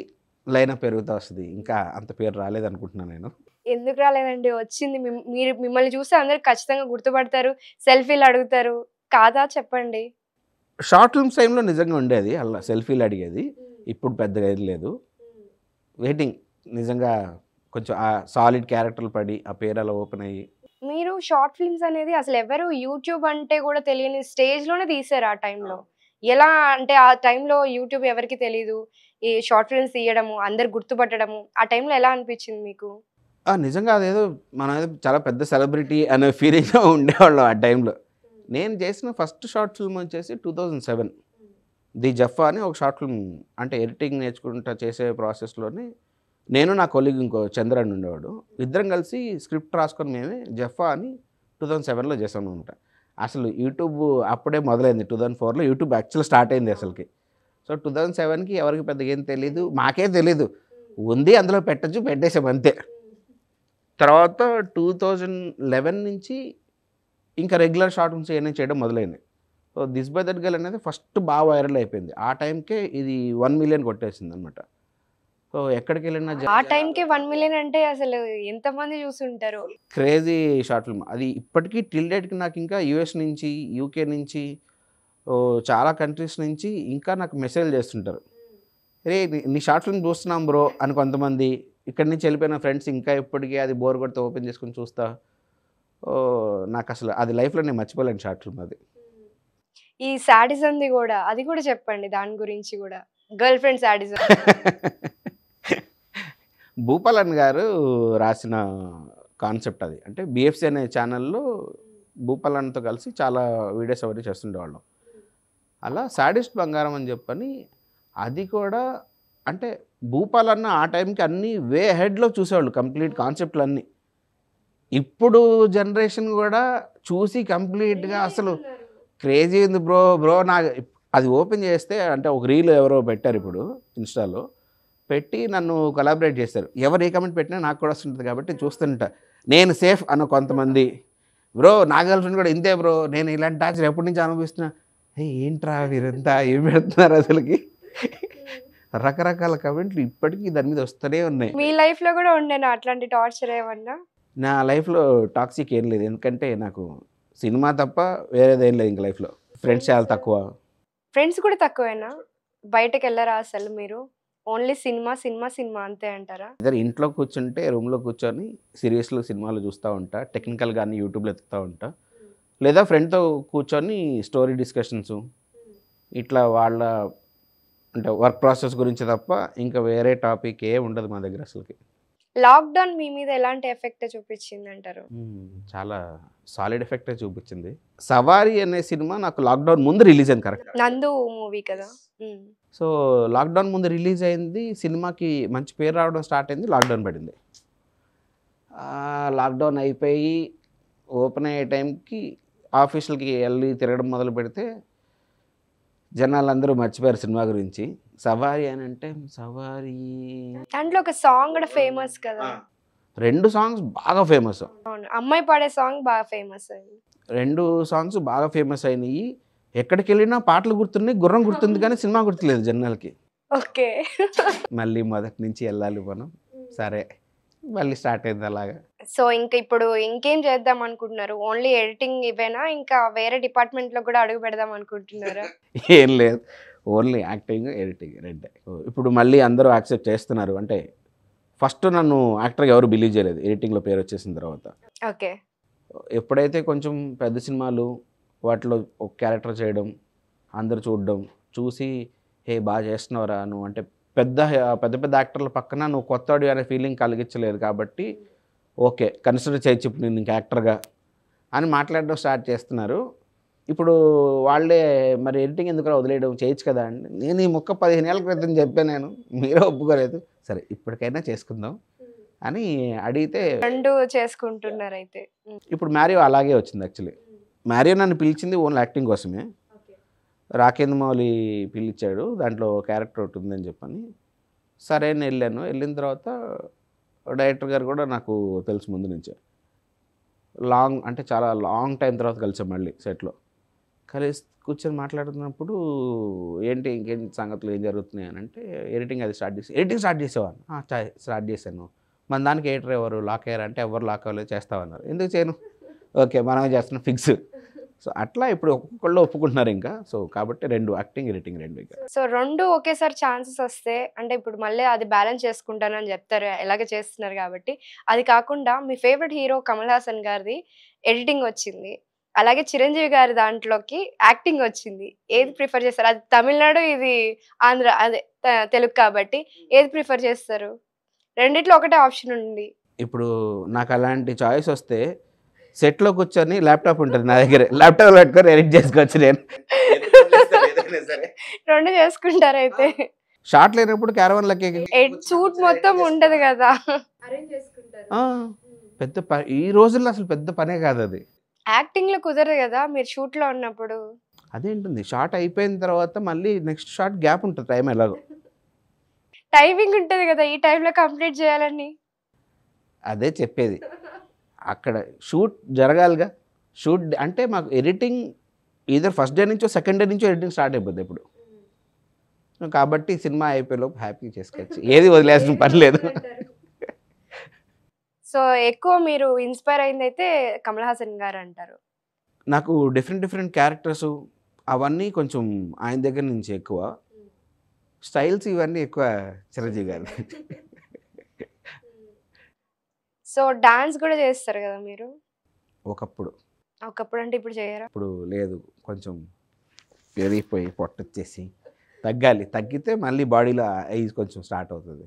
లైనప్ పెరుగుతా వస్తది. ఇంకా అంత పేరు రాలేదనుకుంటున్నా నేను. ఎందుకు రాలేదండి? వచ్చింది. మీరు మిమ్మల్ని చూస్తే అందరూ ఖచ్చితంగా గుర్తుపడతారు. సెల్ఫీలు అడుగుతారు. కాదా చెప్పండి? షార్ట్ ఫిల్మ్స్ టైమ్‌లో నిజంగా ఉండేది. అలా సెల్ఫీలు అడిగేది. ఇప్పుడు పెద్దగా ఏం లేదు. వెయిటింగ్ నిజంగా కొంచెం ఆ సాలిడ్ క్యారెక్టర్లు పడి ఆ పేరు అలా ఓపెన్ అయ్యి. మీరు షార్ట్ ఫిల్మ్స్ అనేది అసలు ఎవరు యూట్యూబ్ అంటే కూడా తెలియని స్టేజ్‌లోనే తీశారు ఆ టైంలో. ఎలా అంటే ఆ టైంలో యూట్యూబ్ ఎవరికీ తెలీదు. ఈ షార్ట్ ఫిల్మ్స్ తీయడము, అందరూ గుర్తుపట్టడము ఆ టైంలో ఎలా అనిపించింది మీకు? నిజంగా అదేదో మనం ఏదో చాలా పెద్ద సెలబ్రిటీ అనే ఫీలింగ్‌లో ఉండేవాళ్ళం ఆ టైంలో. నేను చేసిన ఫస్ట్ షార్ట్ ఫిల్మ్ వచ్చేసి 2007 ది జఫా అని ఒక షార్ట్ ఫిల్మ్. అంటే ఎడిటింగ్ నేర్చుకుంటా చేసే ప్రాసెస్‌లోనే నేను నా కొలీగ్ ఇంకో చంద్ర అని ఉండేవాడు. ఇద్దరం కలిసి స్క్రిప్ట్ రాసుకొని మేమే జఫా అని 2007లో చేసామనమాట. అసలు యూట్యూబ్ అప్పుడే మొదలైంది. 2004లో యూట్యూబ్ యాక్చువల్‌గా స్టార్ట్ అయింది అసలకి. సో 2007కి ఎవరికి పెద్దగా ఏం తెలీదు. మాకే తెలీదు. ఉంది అందులో పెట్టొచ్చు పెట్టేసాం అంతే. తర్వాత 2011 నుంచి ఇంకా రెగ్యులర్ షార్ట్ ఫిల్మ్స్ ఇవన్నీ చేయడం మొదలైంది. So 'this by that girl' అనేది ఫస్ట్ బాగా వైరల్ అయిపోయింది. ఆ టైంకే ఇది 1 మిలియన్ కొట్టేసిందనమాట. సో ఎక్కడికెళ్ళినా ఆ టైంకే 1 మిలియన్ అంటే అసలు ఎంతమంది చూసుంటారు? Crazy short film. అది ఇప్పటికీ టిల్ డేట్‌కి నాకు ఇంకా యూఎస్ నుంచి, యూకే నుంచి చాలా కంట్రీస్ నుంచి ఇంకా నాకు మెసేజ్‌లు చేస్తుంటారు. "రేయ్! నీ షార్ట్ ఫిల్మ్ చూస్తున్నాం బ్రో" అని కొంతమంది. ఇక్కడి నుంచి వెళ్ళిపోయిన ఫ్రెండ్స్ ఇంకా ఇప్పటికీ అది బోర్ కొడితే ఓపెన్ చేసుకొని చూస్తా. నాకసలు అది లైఫ్‌లో నేను మర్చిపోలేను షార్ట్ ఫిల్మ్ అది. ఈ సాడిజంది గూడా అది కూడా చెప్పండి దాని గురించి గూడా. Girl friend sadism. భూపాలన్ గారు రాసిన కాన్సెప్ట్ అది. అంటే బీఎఫ్సీ అనే ఛానల్‌లో భూపాలన్‌తో కలిసి చాలా వీడియోస్ అవన్నీ చేస్తుండేవాళ్ళం. అలా సాడిస్ట్ బంగారం అని చెప్పని అది కూడా అంటే భూపాలన్న ఆ టైంకి అన్నీ వే హెడ్‌లో చూసేవాళ్ళు కంప్లీట్ కాన్సెప్ట్‌లన్నీ. ఇప్పుడు జనరేషన్ కూడా చూసి కంప్లీట్‌గా అసలు క్రేజీ ఉంది బ్రో. నాకు అది ఓపెన్ చేస్తే అంటే ఒక రీల్ ఎవరో పెట్టారు ఇప్పుడు ఇన్‌స్టాలో. పెట్టి నన్ను కొలాబరేట్ చేశారు. ఎవరు ఏ కామెంట్ పెట్టినా నాకు కూడా వస్తుంటది కాబట్టి చూస్తుంటా. నేను సేఫ్ అన్న కొంతమంది. బ్రో నా గర్ల్ ఫ్రెండ్ కూడా ఇంతే బ్రో. నేను ఇలాంటి టార్చర్ ఎప్పటి నుంచి అనుభవిస్తున్నా. ఏంట్రా మీరంతా ఏం పెడుతున్నారు అసలుకి? రకరకాల కామెంట్లు ఇప్పటికీ దాని మీద వస్తూనే ఉన్నాయి. మీ లైఫ్‌లో గూడా ఉండేనా అట్లాంటి టార్చర్ ఏమన్నా? నా లైఫ్‌లో టాక్సిక్ ఏం లేదు. ఎందుకంటే నాకు సినిమా తప్ప వేరేదేం లేదు ఇంక లైఫ్‌లో. ఫ్రెండ్స్ చాలా తక్కువ. ఫ్రెండ్స్ కూడా తక్కువేనా? బయటకెళ్ళరా అసలు మీరు? ఓన్లీ సినిమా, సినిమా, సినిమా అంతే అంటారా? ఇద్దరు ఇంట్లో కూర్చుంటే రూమ్‌లో కూర్చొని సీరీస్‌లు, సినిమాలు చూస్తూ ఉంటా. టెక్నికల్ గాని యూట్యూబ్‌లో ఎతుకుతా ఉంటా. లేదా ఫ్రెండ్‌తో కూర్చొని స్టోరీ డిస్కషన్స్ ఇట్లా వాళ్ళ అంటే వర్క్ ప్రాసెస్ గురించి తప్ప ఇంకా వేరే టాపిక్ ఏ ఉండదు మా దగ్గర అసలుకి. లాక్‌డౌన్ మీ మీద ఎలాంటి ఎఫెక్ట్ చూపించిందంటారు? చాలా సాలిడ్ ఎఫెక్టే చూపించింది. 'సవారీ' అనే సినిమా నాకు లాక్‌డౌన్ ముందు రిలీజ్ అయింది కరెక్ట్. నందు మూవీ కదా! సో లాక్‌డౌన్ ముందు రిలీజ్ అయింది. సినిమాకి మంచి పేరు రావడం స్టార్ట్ అయింది. లాక్‌డౌన్ పడింది. లాక్‌డౌన్ అయిపోయి ఓపెన్ అయ్యే టైంకి ఆఫీసులకి వెళ్ళి తిరగడం మొదలు పెడితే జనాలందరూ మర్చిపోయారు సినిమా గురించి. 'సవారీ' అని అంటే 'సవారీ' దాంట్లో ఒక సాంగ్ కూడా ఫేమస్ కదా! 2 సాంగ్స్ బాగా ఫేమస్. అవును. అమ్మాయి పాడే సాంగ్ బాగా ఫేమస్ అయింది. 2 సాంగ్స్ బాగా ఫేమస్ అయినాయి. ఎక్కడికెళ్ళినా పాటలు గుర్తున్నాయి. గుర్రం గుర్తుంది కానీ సినిమా గుర్తులేదు జనాలకి. ఓకే. మళ్ళీ మొదటి నుంచి వెళ్ళాలి మనం. సరే మళ్ళీ స్టార్ట్ అయింది అలాగా. సో ఇంకా ఇప్పుడు ఇంకేం చేద్దాం అనుకుంటున్నారు? ఓన్లీ ఎడిటింగ్ ఇవేనా? ఇంకా వేరే డిపార్ట్మెంట్‌లో కూడా అడుగు పెడదాం అనుకుంటున్నారా? ఏం లేదు, ఓన్లీ యాక్టింగ్ ఎడిటింగ్ రెండే. ఇప్పుడు మళ్ళీ అందరూ యాక్సెప్ట్ చేస్తున్నారు. అంటే ఫస్ట్ నన్ను యాక్టర్గా ఎవరు బిలీవ్ చేయలేదు ఎడిటింగ్లో పేరు వచ్చేసిన తర్వాత. ఓకే. ఎప్పుడైతే కొంచెం పెద్ద సినిమాలు వాటిలో ఒక క్యారెక్టర్ చేయడం, అందరు చూడడం, చూసి హే బాగా చేస్తున్నావురా నువ్వు, అంటే పెద్ద పెద్ద పెద్ద యాక్టర్ల పక్కన నువ్వు కొత్తవాడు అనే ఫీలింగ్ కలిగించలేదు కాబట్టి ఓకే కన్సిడర్ చేయొచ్చు ఇప్పుడు నేను ఇంకా యాక్టర్గా అని మాట్లాడడం స్టార్ట్ చేస్తున్నారు. ఇప్పుడు వాళ్ళే మరి ఎడిటింగ్ ఎందుకు వదిలేయడం చేయొచ్చు కదా అండి. నేను ఈ ముక్క 15 ఏళ్ళ క్రితం చెప్పాను, నేను మీరే ఒప్పుకోలేదు. సరే ఇప్పటికైనా చేసుకుందాం అని అడిగితే 2 చేసుకుంటున్నారైతే. ఇప్పుడు మ్యారియో అలాగే వచ్చింది. యాక్చువల్లీ మ్యారియో నన్ను పిలిచింది ఓన్లీ యాక్టింగ్ కోసమే. రాకేంద్ర మౌలి పిలిచాడు, దాంట్లో క్యారెక్టర్ ఒకటి ఉందని చెప్పని సరే అని వెళ్ళాను. వెళ్ళిన తర్వాత డైరెక్టర్ గారు కూడా నాకు తెలుసు ముందు నుంచే. అంటే చాలా లాంగ్ టైం తర్వాత కలిసాం మళ్ళీ సెట్లో. కలిసి కూర్చొని మాట్లాడుతున్నప్పుడు ఏంటి ఇంకేం సంగతులు ఏం జరుగుతున్నాయి అని అంటే ఎడిటింగ్ అది స్టార్ట్ చేసి ఎడిటింగ్ స్టార్ట్ చేసేవాను. స్టార్ట్ చేశాను. మన దానికి ఎడిటర్ ఎవరు లాక్ అయ్యారు అంటే ఎవరు లాక్ అవ్వలేదు చేస్తామన్నారు. ఎందుకు చేయను, ఓకే మనమే చేస్తున్నాం ఫిక్స్. సో అట్లా ఇప్పుడు ఒక్కొక్కళ్ళు ఒప్పుకుంటున్నారు ఇంకా. సో కాబట్టి 2 యాక్టింగ్ ఎడిటింగ్ 2 ఇంకా. సో 2 ఒకేసారి ఛాన్సెస్ వస్తే అంటే ఇప్పుడు మళ్ళీ అది బ్యాలెన్స్ చేసుకుంటానని చెప్తారు ఎలాగ చేస్తున్నారు కాబట్టి. అది కాకుండా మీ ఫేవరెట్ హీరో కమల్ హాసన్ గారిది ఎడిటింగ్ వచ్చింది. అలాగే చిరంజీవి గారి దాంట్లోకి యాక్టింగ్ వచ్చింది. ఏది ప్రిఫర్ చేస్తారు? అది తమిళనాడు, ఇది ఆంధ్ర, అదే తెలుగు కాబట్టి ఏది ప్రిఫర్ చేస్తారు? రెండిట్లో ఒకటే ఆప్షన్ ఉంది. ఇప్పుడు నాకు అలాంటి చాయిస్ వస్తే సెట్లో కూర్చొని ల్యాప్టాప్ ఉంటుంది నా దగ్గర, ల్యాప్టాప్ పెట్టుకొని ఎడిట్ చేసుకోవచ్చు నేను. 2 చేసుకుంటారైతే. షార్ట్ లేనప్పుడు క్యారవన్లకి షూట్ మొత్తం ఉండదు కదా. పెద్ద ఈ రోజుల్లో అసలు పెద్ద పనే కాదు అది. యాక్టింగ్ లో కుదరదు కదా మీరు షూట్ లో ఉన్నప్పుడు. అదేంటుంది షార్ట్ అయిపోయిన తర్వాత మళ్ళీ నెక్స్ట్ షార్ట్ గ్యాప్ ఉంటుంది టైం ఎలాగో. టైమింగ్ ఉంటుంది కదా ఈ టైంలో కంప్లీట్ చేయాలని. అదే చెప్పేది, అక్కడ షూట్ జరగాలిగా. షూట్ అంటే మాకు ఎడిటింగ్ ఈధర్ ఫస్ట్ డే నుంచో సెకండ్ డే నుంచో ఎడిటింగ్ స్టార్ట్ అయిపోద్ది ఇప్పుడు. కాబట్టి సినిమా అయిపోయేలోపు హ్యాపీ చేసుకోవచ్చు, ఏది వదిలేసిన పని లేదు. సో ఎక్కువ మీరు ఇన్స్పైర్ అయింది అయితే కమల్ హాసన్ గారు అంటారు. నాకు డిఫరెంట్ క్యారెక్టర్స్ అవన్నీ కొంచెం ఆయన దగ్గర నుంచి ఎక్కువ, స్టైల్స్ ఇవన్నీ ఎక్కువ చిరంజీవి గారు. సో డాన్స్ కూడా చేస్తారు కదా మీరు? ఒకప్పుడు అంటే ఇప్పుడు చేయరా? ఇప్పుడు లేదు, కొంచెం పెరిగిపోయి పొట్ట వచ్చేసి తగ్గాలి, తగ్గితే మళ్ళీ బాడీలో ఏజ్ కొంచెం స్టార్ట్ అవుతుంది.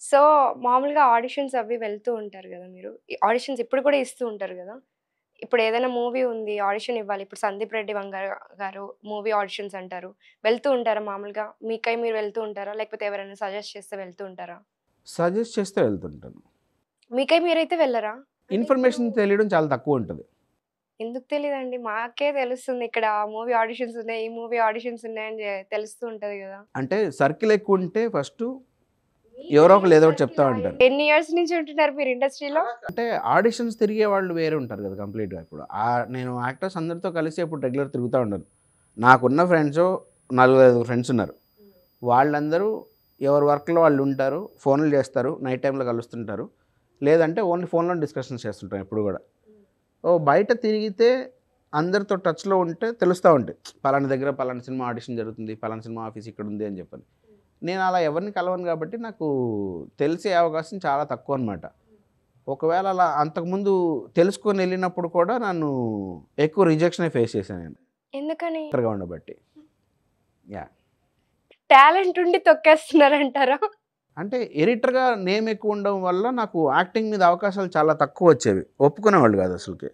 సో మామూలుగా ఆడిషన్స్ అవి వెళ్తూ ఉంటారు కదా మీరు? ఆడిషన్స్ ఇప్పుడు కూడా ఇస్తూ ఉంటారు కదా? ఇప్పుడు ఏదైనా మూవీ ఉంది ఆడిషన్ ఇవ్వాలి, ఇప్పుడు సందీప్ రెడ్డి వంగ గారు మూవీ ఆడిషన్స్ అంటారు, వెళ్తూ ఉంటారా మామూలుగా? మీకై మీరు వెళ్తూ ఉంటారా లేకపోతే ఎవరైనా సజెస్ట్ చేస్తే వెళ్తూ ఉంటారా? సజెస్ట్ చేస్తే వెళ్తుంటాను. మీకై మీరైతే వెళ్ళరా? ఇన్ఫర్మేషన్ తెలియడం చాలా తక్కువ ఉంటుంది. ఎందుకు తెలియదండి? మాకే తెలుస్తుంది ఇక్కడ మూవీ ఆడిషన్స్ ఉన్నాయి, ఈ మూవీ ఆడిషన్స్ ఉన్నాయని తెలుస్తూ ఉంటది కదా. అంటే సర్కిల్ ఎక్కువ ఉంటే ఫస్ట్ ఎవరో ఒకరు ఏదో ఒకటి చెప్తా ఉంటారు. ఎన్ని ఇయర్స్ నుంచి ఉంటున్నారు మీరు ఇండస్ట్రీలో? అంటే ఆడిషన్స్ తిరిగే వాళ్ళు వేరే ఉంటారు కదా కంప్లీట్గా. ఇప్పుడు నేను యాక్టర్స్ అందరితో కలిసి ఇప్పుడు రెగ్యులర్ తిరుగుతూ ఉన్నాను. నాకున్న ఫ్రెండ్స్ 4-5 ఫ్రెండ్స్ ఉన్నారు. వాళ్ళందరూ ఎవరి వర్క్లో వాళ్ళు ఉంటారు, ఫోన్లు చేస్తారు, నైట్ టైంలో కలుస్తుంటారు, లేదంటే ఓన్లీ ఫోన్లో డిస్కషన్స్ చేస్తుంటాం ఎప్పుడు కూడా. బయట తిరిగితే అందరితో టచ్లో ఉంటే తెలుస్తూ ఉంటాయి, పలానా దగ్గర పలానా సినిమా ఆడిషన్ జరుగుతుంది, పలానా సినిమా ఆఫీస్ ఇక్కడ ఉంది అని చెప్పని. నేను అలా ఎవరిని కలవను కాబట్టి నాకు తెలిసే అవకాశం చాలా తక్కువ అనమాట. ఒకవేళ అలా అంతకుముందు తెలుసుకొని వెళ్ళినప్పుడు కూడా నన్ను ఎక్కువ రిజెక్షనే ఫేస్ చేశాను నేను. ఎందుకని? కరెక్ట్గా ఉండబట్టి. యా, టాలెంట్ ఉండి తొక్కేస్తున్నారంటారా? అంటే ఎడిటర్గా నేమ్ ఎక్కువ ఉండడం వల్ల నాకు యాక్టింగ్ మీద అవకాశాలు చాలా తక్కువ వచ్చేవి, ఒప్పుకునేవాళ్ళు కాదు అసలుకి.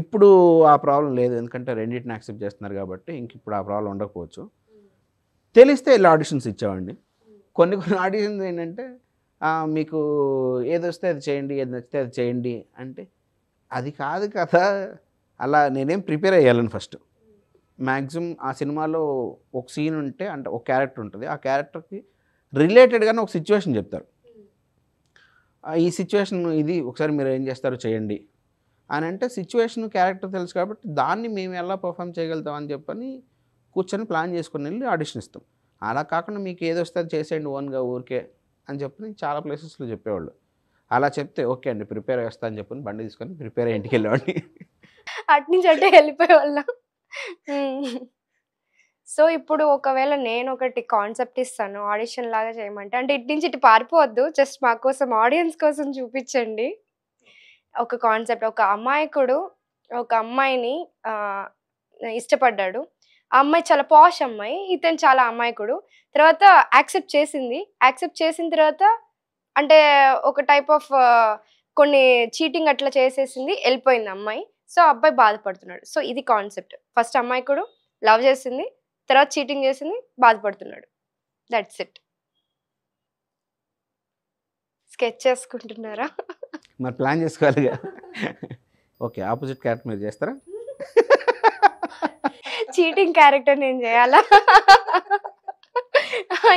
ఇప్పుడు ఆ ప్రాబ్లం లేదు, ఎందుకంటే రెండింటిని యాక్సెప్ట్ చేస్తున్నారు కాబట్టి ఇంక ఇప్పుడు ఆ ప్రాబ్లం ఉండకపోవచ్చు. తెలిస్తే వెళ్ళి ఆడిషన్స్ ఇచ్చేవాడిని. కొన్ని ఆడిషన్స్ ఏంటంటే మీకు ఏది వస్తే అది చేయండి, ఏది నచ్చితే అది చేయండి అంటే అది కాదు కదా. అలా నేనేం ప్రిపేర్ అయ్యాలని ఫస్ట్ మ్యాక్సిమం ఆ సినిమాలో ఒక సీన్ ఉంటే అంటే ఒక క్యారెక్టర్ ఉంటుంది, ఆ క్యారెక్టర్కి రిలేటెడ్గానే ఒక సిచ్యువేషన్ చెప్తారు. ఈ సిచ్యువేషన్ ఇది, ఒకసారి మీరు ఏం చేస్తారో చేయండి అని అంటే సిచ్యువేషన్ క్యారెక్టర్ తెలుసు కాబట్టి దాన్ని మేము ఎలా పర్ఫామ్ చేయగలుగుతాం అని చెప్పని కూర్చొని ప్లాన్ చేసుకుని వెళ్ళి ఆడిషన్ ఇస్తాం. అలా కాకుండా మీకు ఏదో వస్తే అది చేసేయండి ఓన్గా ఊరికే అని చెప్పి చాలా ప్లేసెస్లో చెప్పేవాళ్ళు. అలా చెప్తే ఓకే అండి ప్రిపేర్ చేస్తా అని చెప్పని బండి తీసుకొని ప్రిపేర్ అయ్యి ఇంటికి వెళ్ళేవాడిని. అటు నుంచి అటే వెళ్ళిపోయేవాళ్ళం. సో ఇప్పుడు ఒకవేళ నేను ఒకటి కాన్సెప్ట్ ఇస్తాను ఆడిషన్ లాగా చేయమంటే, అంటే ఇటు నుంచి ఇటు పారిపోవద్దు, జస్ట్ మా కోసం ఆడియన్స్ కోసం చూపించండి. ఒక కాన్సెప్ట్, ఒక అమాయకుడు ఒక అమ్మాయిని ఇష్టపడ్డాడు. ఆ అమ్మాయి చాలా పాష్ అమ్మాయి, ఇతను చాలా అమాయకుడు. తర్వాత యాక్సెప్ట్ చేసింది. యాక్సెప్ట్ చేసిన తర్వాత అంటే ఒక టైప్ ఆఫ్ కొన్ని చీటింగ్ అట్లా చేసేసింది, వెళ్ళిపోయింది అమ్మాయి. సో అబ్బాయి బాధపడుతున్నాడు. సో ఇది కాన్సెప్ట్. ఫస్ట్ అమ్మాయికుడు లవ్ చేసింది, తర్వాత చీటింగ్ చేసింది, బాధపడుతున్నాడు. That's it. స్కెచ్ చేసుకుంటున్నారా? మరి ప్లాన్ చేసుకోవాలిగా. ఓకే, ఆపోజిట్ క్యారెక్టర్ మీరు చేస్తారా? చీటింగ్ క్యారెక్టర్ నేను చేయాలా?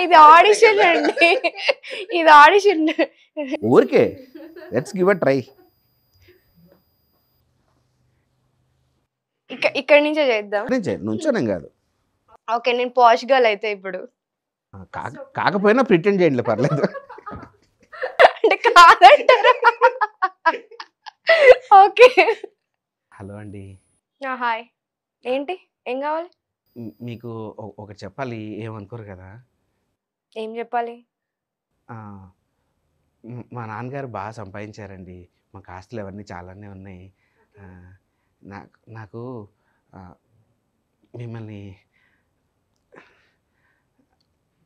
ఇది ఆడిషన్ అండి, ఇది ఆడిషన్. ఊరికే లెట్స్ గివ్ అ ట్రై. ఇక్కడి నుంచే చేద్దాం. నుంచోనేం కాదు. ఓకే, నేను పాష్ గర్ల్ అయితే ఇప్పుడు. కాకపోయినా ప్రిటెండ్ చేయండి, పర్లేదు. అంటే కాదంటారా? ఓకే. హలో అండి. హాయ్. ఏంటి, ఏం కావాలి? మీకు ఒకటి చెప్పాలి, ఏమనుకోరు కదా? ఏం చెప్పాలి? మా నాన్నగారు బాగా సంపాదించారండి, మాకు ఆస్తులు అవన్నీ చాలానే ఉన్నాయి. నాకు మిమ్మల్ని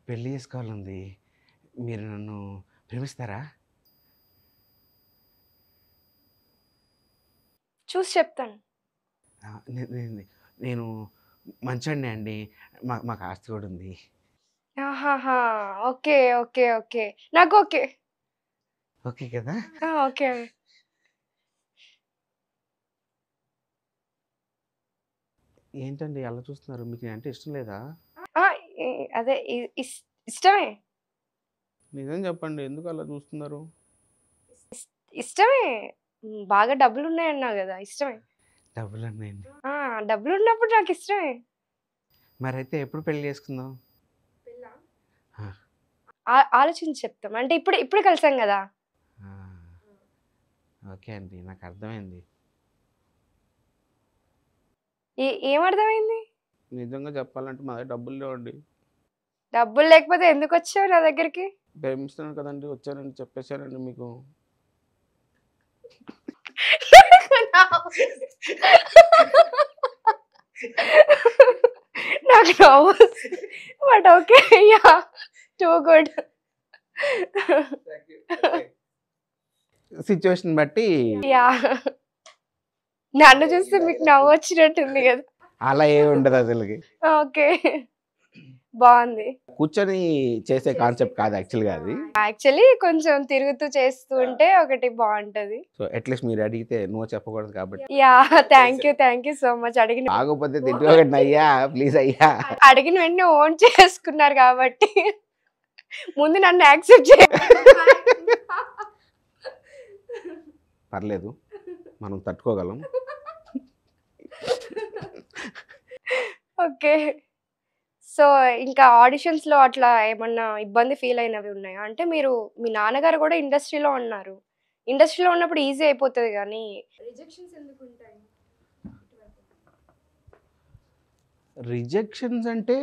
పెళ్ళి చేసుకోవాలంది, మీరు నన్ను ప్రేమిస్తారా? చూసి చెప్తాను. నేను మంచోడినే అండి, మాకు ఆస్తి కూడా ఉంది. ఆహాహా, ఓకే ఓకే ఓకే, నాకు ఓకే. ఓకే కదా? ఓకే. ఏంటండి అలా చూస్తున్నారు? మీకు అంటే ఇష్టం లేదా? అదే ఇష్టమే. నిజం చెప్పండి, ఎందుకు అలా చూస్తున్నారు? ఇష్టమే, బాగా డబ్బులు ఉన్నాయన్నావు కదా, ఇష్టమే. డబ్బులు ఉన్నాయండి. డబ్బులు ఉన్నప్పుడు నాకు ఇష్టమే. మరి అయితే ఎప్పుడు పెళ్లి చేసుకుందాం? ఆలోచించి చెప్తాం. అంటే ఇప్పుడు కలిసాం కదా. ఓకే అండి, నాకు అర్థమైంది. ఏమర్థమైంది? నిజంగా చెప్పాలంటే మా దగ్గర డబ్బులు లేవండి. డబ్బులు లేకపోతే ఎందుకు వచ్చావు నా దగ్గరికి? ప్రేమిస్తున్నాను కదండి, వచ్చానండి, చెప్పేశానండి మీకు. నాకు నవ్వు, but okay, yeah, too good. Situation బట్టి. యా, నన్ను చూస్తే మీకు నవ్వు వచ్చినట్టుంది కదా. అలా ఏ ఉండదు అసలుకి. ఓకే, బాగుంది. కూర్చొని చేసే కాన్సెప్ట్ కాదు యాక్చువల్గా అది. యాక్చువల్లీ కొంచెం తిరుగుతూ చేస్తూ ఉంటే ఒకటి బాగుంటది. సో అట్లీస్ట్ మీరు అడిగితే నువ్వు చెప్పకూడదు కాబట్టి. Yeah, thank you so much. ఆగపోతే తిట్టుకోకండి అయ్యా, ప్లీజ్ అయ్యా. అడిగిన వెంటనే ఓన్ చేసుకున్నారు కాబట్టి ముందు నన్ను యాక్సెప్ట్ చేయ. పర్లేదు, మనం తట్టుకోగలం. ఓకే. సో ఇంకా ఆడిషన్స్ లో అట్లా ఏమన్నా ఇబ్బంది ఫీల్ అయినవి ఉన్నాయా? అంటే మీరు, మీ నాన్నగారు కూడా ఇండస్ట్రీలో ఉన్నారు, ఇండస్ట్రీలో ఉన్నప్పుడు ఈజీ అయిపోతుంది కానీ రిజెక్షన్స్ ఎందుకు ఉంటాయి? రిజెక్షన్స్ అంటే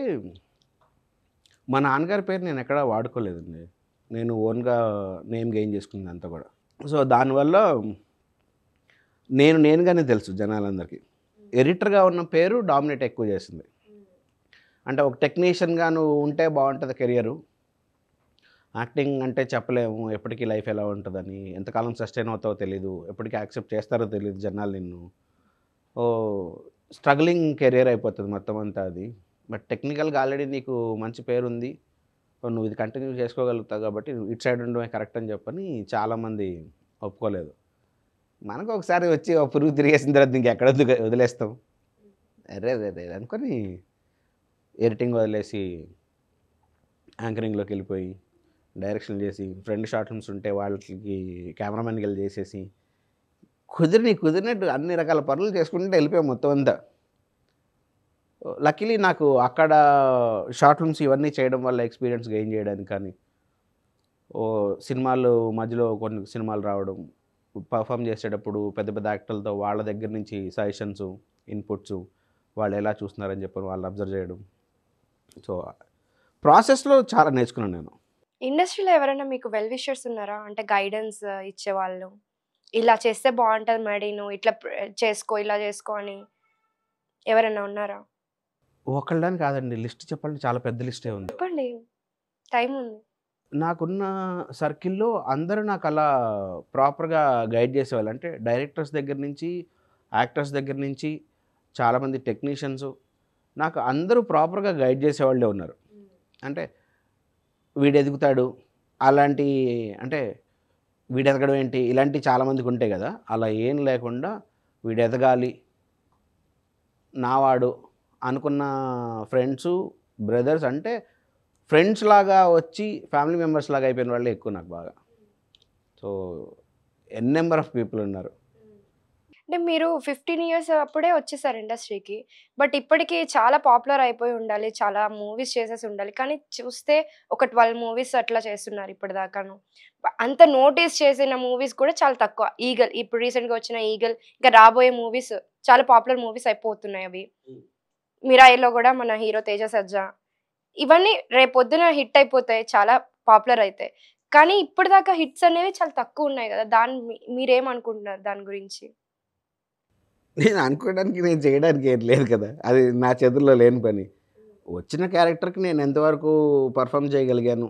మా నాన్నగారి పేరు నేను ఎక్కడా వాడుకోలేదండి, నేను ఓన్గా నేమ్ గెయిన్ చేసుకుంది అంతా కూడా. సో దానివల్ల నేనుగానే తెలుసు జనాలందరికీ. ఎడిటర్గా ఉన్న పేరు డామినేట్ ఎక్కువ చేసింది. అంటే ఒక టెక్నీషియన్గా నువ్వు ఉంటే బాగుంటుంది కెరియరు, యాక్టింగ్ అంటే చెప్పలేము ఎప్పటికీ లైఫ్ ఎలా ఉంటుందని, ఎంతకాలం సస్టైన్ అవుతావో తెలీదు, ఎప్పటికీ యాక్సెప్ట్ చేస్తారో తెలియదు జనాలు నిన్ను. స్ట్రగ్లింగ్ కెరియర్ అయిపోతుంది మొత్తం అంతా అది. బట్ టెక్నికల్గా ఆల్రెడీ నీకు మంచి పేరు ఉంది, నువ్వు ఇది కంటిన్యూ చేసుకోగలుగుతావు కాబట్టి ఇటు సైడ్ ఉండడమే కరెక్ట్ అని చెప్పని చాలామంది ఒప్పుకోలేదు. మనకు ఒకసారి వచ్చి ఒక పురుగు తిరిగేసిన తర్వాత ఇంకెక్కడ వదిలేస్తాం, అరే అదే అనుకొని ఎడిటింగ్ వదిలేసి యాంకరింగ్లోకి వెళ్ళిపోయి డైరెక్షన్ చేసి, ఫ్రెండ్ షార్ట్ ఫిల్మ్స్ ఉంటే వాళ్ళకి కెమెరామెన్కి వెళ్ళి చేసేసి, కుదిరినట్టు అన్ని రకాల పనులు చేసుకుంటే వెళ్ళిపోయాం మొత్తం అంతా. లక్కీలీ నాకు అక్కడ షార్ట్ ఫిల్మ్స్ ఇవన్నీ చేయడం వల్ల ఎక్స్పీరియన్స్ గెయిన్ చేయడానికి కానీ, ఓ సినిమాలు మధ్యలో కొన్ని సినిమాలు రావడం, పర్ఫామ్ చేసేటప్పుడు పెద్ద పెద్ద యాక్టర్లతో వాళ్ళ దగ్గర నుంచి సజెషన్స్, ఇన్పుట్స్, వాళ్ళు ఎలా చూస్తున్నారని చెప్పి వాళ్ళు అబ్జర్వ్ చేయడం. సో ప్రాసెస్లో చాలా నేర్చుకున్నాను నేను. ఇండస్ట్రీలో ఎవరైనా మీకు వెల్ విషర్స్ ఉన్నారా? అంటే గైడెన్స్ ఇచ్చేవాళ్ళు. ఇలా చేస్తే బావుంటది మేడీ, నువ్వు ఇట్లా చేసుకో, ఇలా చేసుకో అని ఎవరైనా ఉన్నారా? ఒకళ్ళని కాదండి, లిస్ట్ చెప్పాలంటే చాలా పెద్ద లిస్టే ఉంది. చెప్పండి. టైం ఉంది. నాకున్న సర్కిల్‌లో అందరూ నాకు అలా ప్రాపర్‌గా గైడ్ చేసేవాళ్ళు. అంటే డైరెక్టర్స్ దగ్గర నుంచి, యాక్టర్స్ దగ్గర నుంచి, చాలామంది టెక్నీషియన్స్ నాకు అందరూ ప్రాపర్‌గా గైడ్ చేసేవాళ్ళే ఉన్నారు. అంటే వీడు ఎదుగుతాడు, అలాంటి అంటే వీడు ఎదగడం ఏంటి, ఇలాంటివి చాలామందికి ఉంటాయి కదా! అలా ఏం లేకుండా వీడు ఎదగాలి, నావాడు అనుకున్న ఫ్రెండ్సు, బ్రదర్స్ అంటే ఫ్రెండ్స్ లాగా వచ్చి ఫ్యామిలీ మెంబర్స్ లాగా అయిపోయిన వాళ్ళే ఎక్కువ నాకు బాగా. So n number of people ఉన్నారు. అంటే మీరు 15 ఇయర్స్ అప్పుడే వచ్చేసారు ఇండస్ట్రీకి. బట్ ఇప్పటికి చాలా పాపులర్ అయిపోయి ఉండాలి. చాలా మూవీస్ చేసేసి ఉండాలి. కానీ చూస్తే ఒక 12 మూవీస్ అట్లా చేస్తున్నారు ఇప్పటిదాకాను. అంత నోటీస్ చేసిన మూవీస్ కూడా చాలా తక్కువ. 'ఈగల్' ఇప్పుడు రీసెంట్‌గా వచ్చిన 'ఈగల్' ఇంకా రాబోయే మూవీస్ చాలా పాపులర్ మూవీస్ అయిపోతున్నాయి అవి. 'మిరాయిలో' కూడా మన హీరో 'తేజ సజ్జా' ఇవన్నీ రేపొద్దున హిట్ అయిపోతాయి. చాలా పాపులర్ అయితాయి. కానీ ఇప్పటిదాకా హిట్స్ అనేవి చాలా తక్కువ ఉన్నాయి గదా! మీరేమనుకుంటున్నారు దాని గురించి? నేను అనుకోవడానికి, నేను చేయడానికి ఏం లేదు కదా! అది నా చేతుల్లో లేని పని. వచ్చిన క్యారెక్టర్‌కి నేను ఎంతవరకు పర్ఫామ్ చేయగలిగాను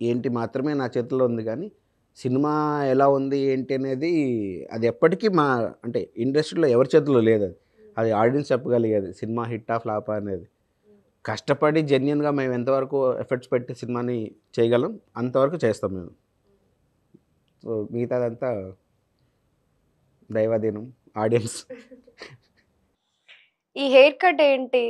ఏంటి మాత్రమే నా చేతుల్లో ఉంది. కానీ సినిమా ఎలా ఉంది ఏంటి అనేది అది ఎప్పటికీ అంటే ఇండస్ట్రీలో ఎవరి చేతుల్లో లేదు అది. అది ఆడియన్స్ చెప్పగలిగేది సినిమా హిట్టా ఫ్లాపా అనేది. కష్టపడి జెన్యూన్‌గా మేము ఎంతవరకు ఎఫర్ట్స్ పెట్టి సినిమాని చేయగలం అంతవరకు చేస్తాం మేము. సో మిగతాదంతా దైవాధీనం, ఆడియన్స్. ఈ హెయిర్ కట్ ఏంటి?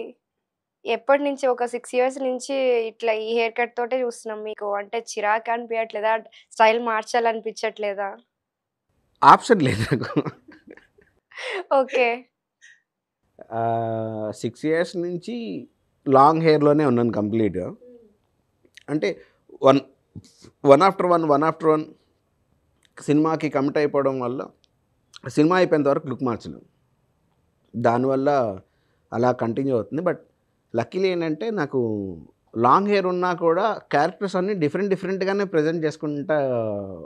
ఎప్పటినుంచి ఒక 6 ఇయర్స్ నుంచి ఇట్లా ఈ హెయిర్ కట్ తోటే చూస్తున్నాం. మీకు అంటే చిరాకు అనిపియట్లేదా? స్టైల్ మార్చాలనిపించట్లేదా? ఆప్షన్ లేదు నాకు. ఓకే. 6 ఇయర్స్ నుంచి లాంగ్ హెయిర్‌లోనే ఉన్నాను కంప్లీట్‌గా. అంటే వన్ వన్ ఆఫ్టర్ వన్ సినిమాకి కమిట్ అయిపోవడం వల్ల సినిమా అయిపోయేంత వరకు లుక్ మార్చలేం. దానివల్ల అలా కంటిన్యూ అవుతుంది. బట్ లక్కీలీ ఏంటంటే నాకు లాంగ్ హెయిర్ ఉన్నా కూడా క్యారెక్టర్స్ అన్నీ డిఫరెంట్‌గానే ప్రెజెంట్ చేసుకుంటా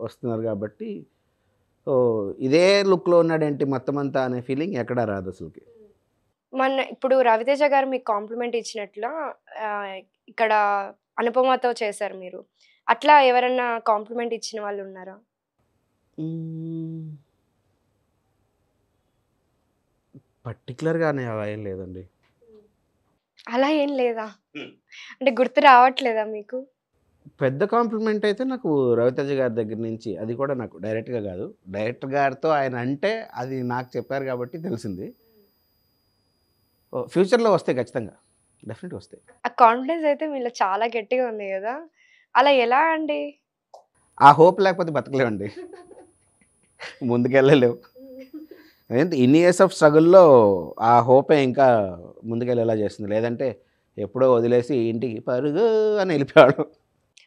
వస్తున్నారు కాబట్టి సో ఇదే లుక్‌లో ఉన్నాడేంటి మొత్తం అంతా అనే ఫీలింగ్ ఎక్కడా రాదు అసలుకి. ఇప్పుడు 'రవితేజ' గారు మీకు కాంప్లిమెంట్ ఇచ్చినట్లా ఇక్కడ 'అనుపమతో' చేశారు మీరు. అట్లా ఎవరన్నా కాంప్లిమెంట్ ఇచ్చిన వాళ్ళున్నారా? పర్టిక్యులర్‌గా అని అలా ఏం లేదండి. అలా ఏం లేదా? అంటే గుర్తు రావట్లేదా మీకు? పెద్ద కాంప్లిమెంట్ అయితే నాకు రవితేజ గారి దగ్గర నుంచి, అది కూడా నాకు డైరెక్ట్‌గా కాదు. డైరెక్టర్ గారితో ఆయన అంటే అది నాకు చెప్పారు కాబట్టి తెలిసింది. ఫ్యూచర్‌లో వస్తాయి ఖచ్చితంగా. డెఫినెట్‌గా వస్తాయి. ఆ కాన్ఫిడెన్స్ అయితే మీలో చాలా గట్టిగా ఉంది గదా! అలా ఎలా అండి? ఆ హోప్ లేకపోతే బతకలేమండి. ముందుకెళ్ళలేం. ఏంటి ఇన్ని ఇయర్స్ ఆఫ్ స్ట్రగుల్‌లో ఆ హోపే ఇంకా ముందుకెళ్ళేలా చేస్తుంది. లేదంటే ఎప్పుడో వదిలేసి ఇంటికి పరుగు అని వెళ్ళిపోయేవాళ్ళం.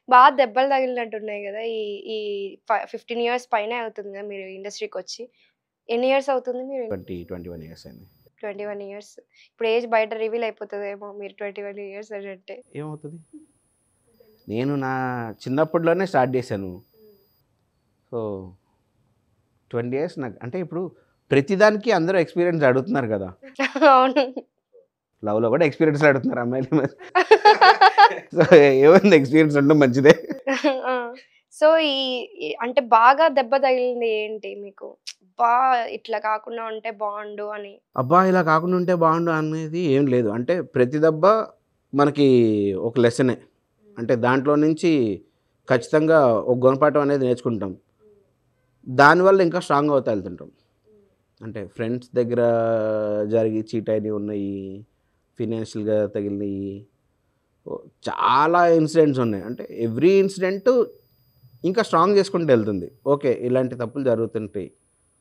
బాగా దెబ్బలు తగిలినట్టున్నాయి గదా! ఈ ఈ 15 ఇయర్స్ పైనే అవుతుంది గదా! మీరు ఇండస్ట్రీకొచ్చి. ఎన్ని ఇయర్స్ అవుతుంది మీరు? 21 ఇయర్స్ అయింది. 21 ఇయర్స్. ఇప్పుడు ఏజ్ బయట రివీల్ అయిపోతదేమో మీరు 21 ఇయర్స్ అనంటే. ఏమవుతది? నేను నా చిన్నప్పటిలోనే స్టార్ట్ చేశాను. సో 20 ఇయర్స్ నాకు అంటే ఇప్పుడు ప్రతిదానికి అందరూ ఎక్స్‌పీరియన్స్ అడుగుతున్నారు కదా! అవును. లవ్‌లో కూడా ఎక్స్‌పీరియన్స్‌లు అడుగుతున్నారు అమ్మాయిలు మరి. సో ఏముంది, ఎక్స్‌పీరియన్స్ ఉండడం మంచిదే. ఆ! సో, అంటే బాగా దెబ్బ తగిలింది ఏంటి మీకు? అబ్బా! ఇట్లా కాకుండా ఉంటే బావుండు అని. అబ్బా! ఇలా కాకుండా ఉంటే బాగుండు అనేది ఏం లేదు. అంటే ప్రతి దెబ్బ మనకి ఒక లెసనే. అంటే దాంట్లో నుంచి ఖచ్చితంగా ఒక గుణపాఠం అనేది నేర్చుకుంటాం. దానివల్ల ఇంకా స్ట్రాంగ్ అవుతా వెళ్తుంటాం. అంటే ఫ్రెండ్స్ దగ్గర జరిగి చీట్ అయినవి ఉన్నాయి. ఫినాన్షియల్‌గా తగిలినయి. చాలా ఇన్సిడెంట్స్ ఉన్నాయి. అంటే ఎవ్రీ ఇన్సిడెంట్ ఇంకా స్ట్రాంగ్ చేసుకుంటూ వెళ్తుంది. ఓకే. ఇలాంటి తప్పులు జరుగుతుంటాయి.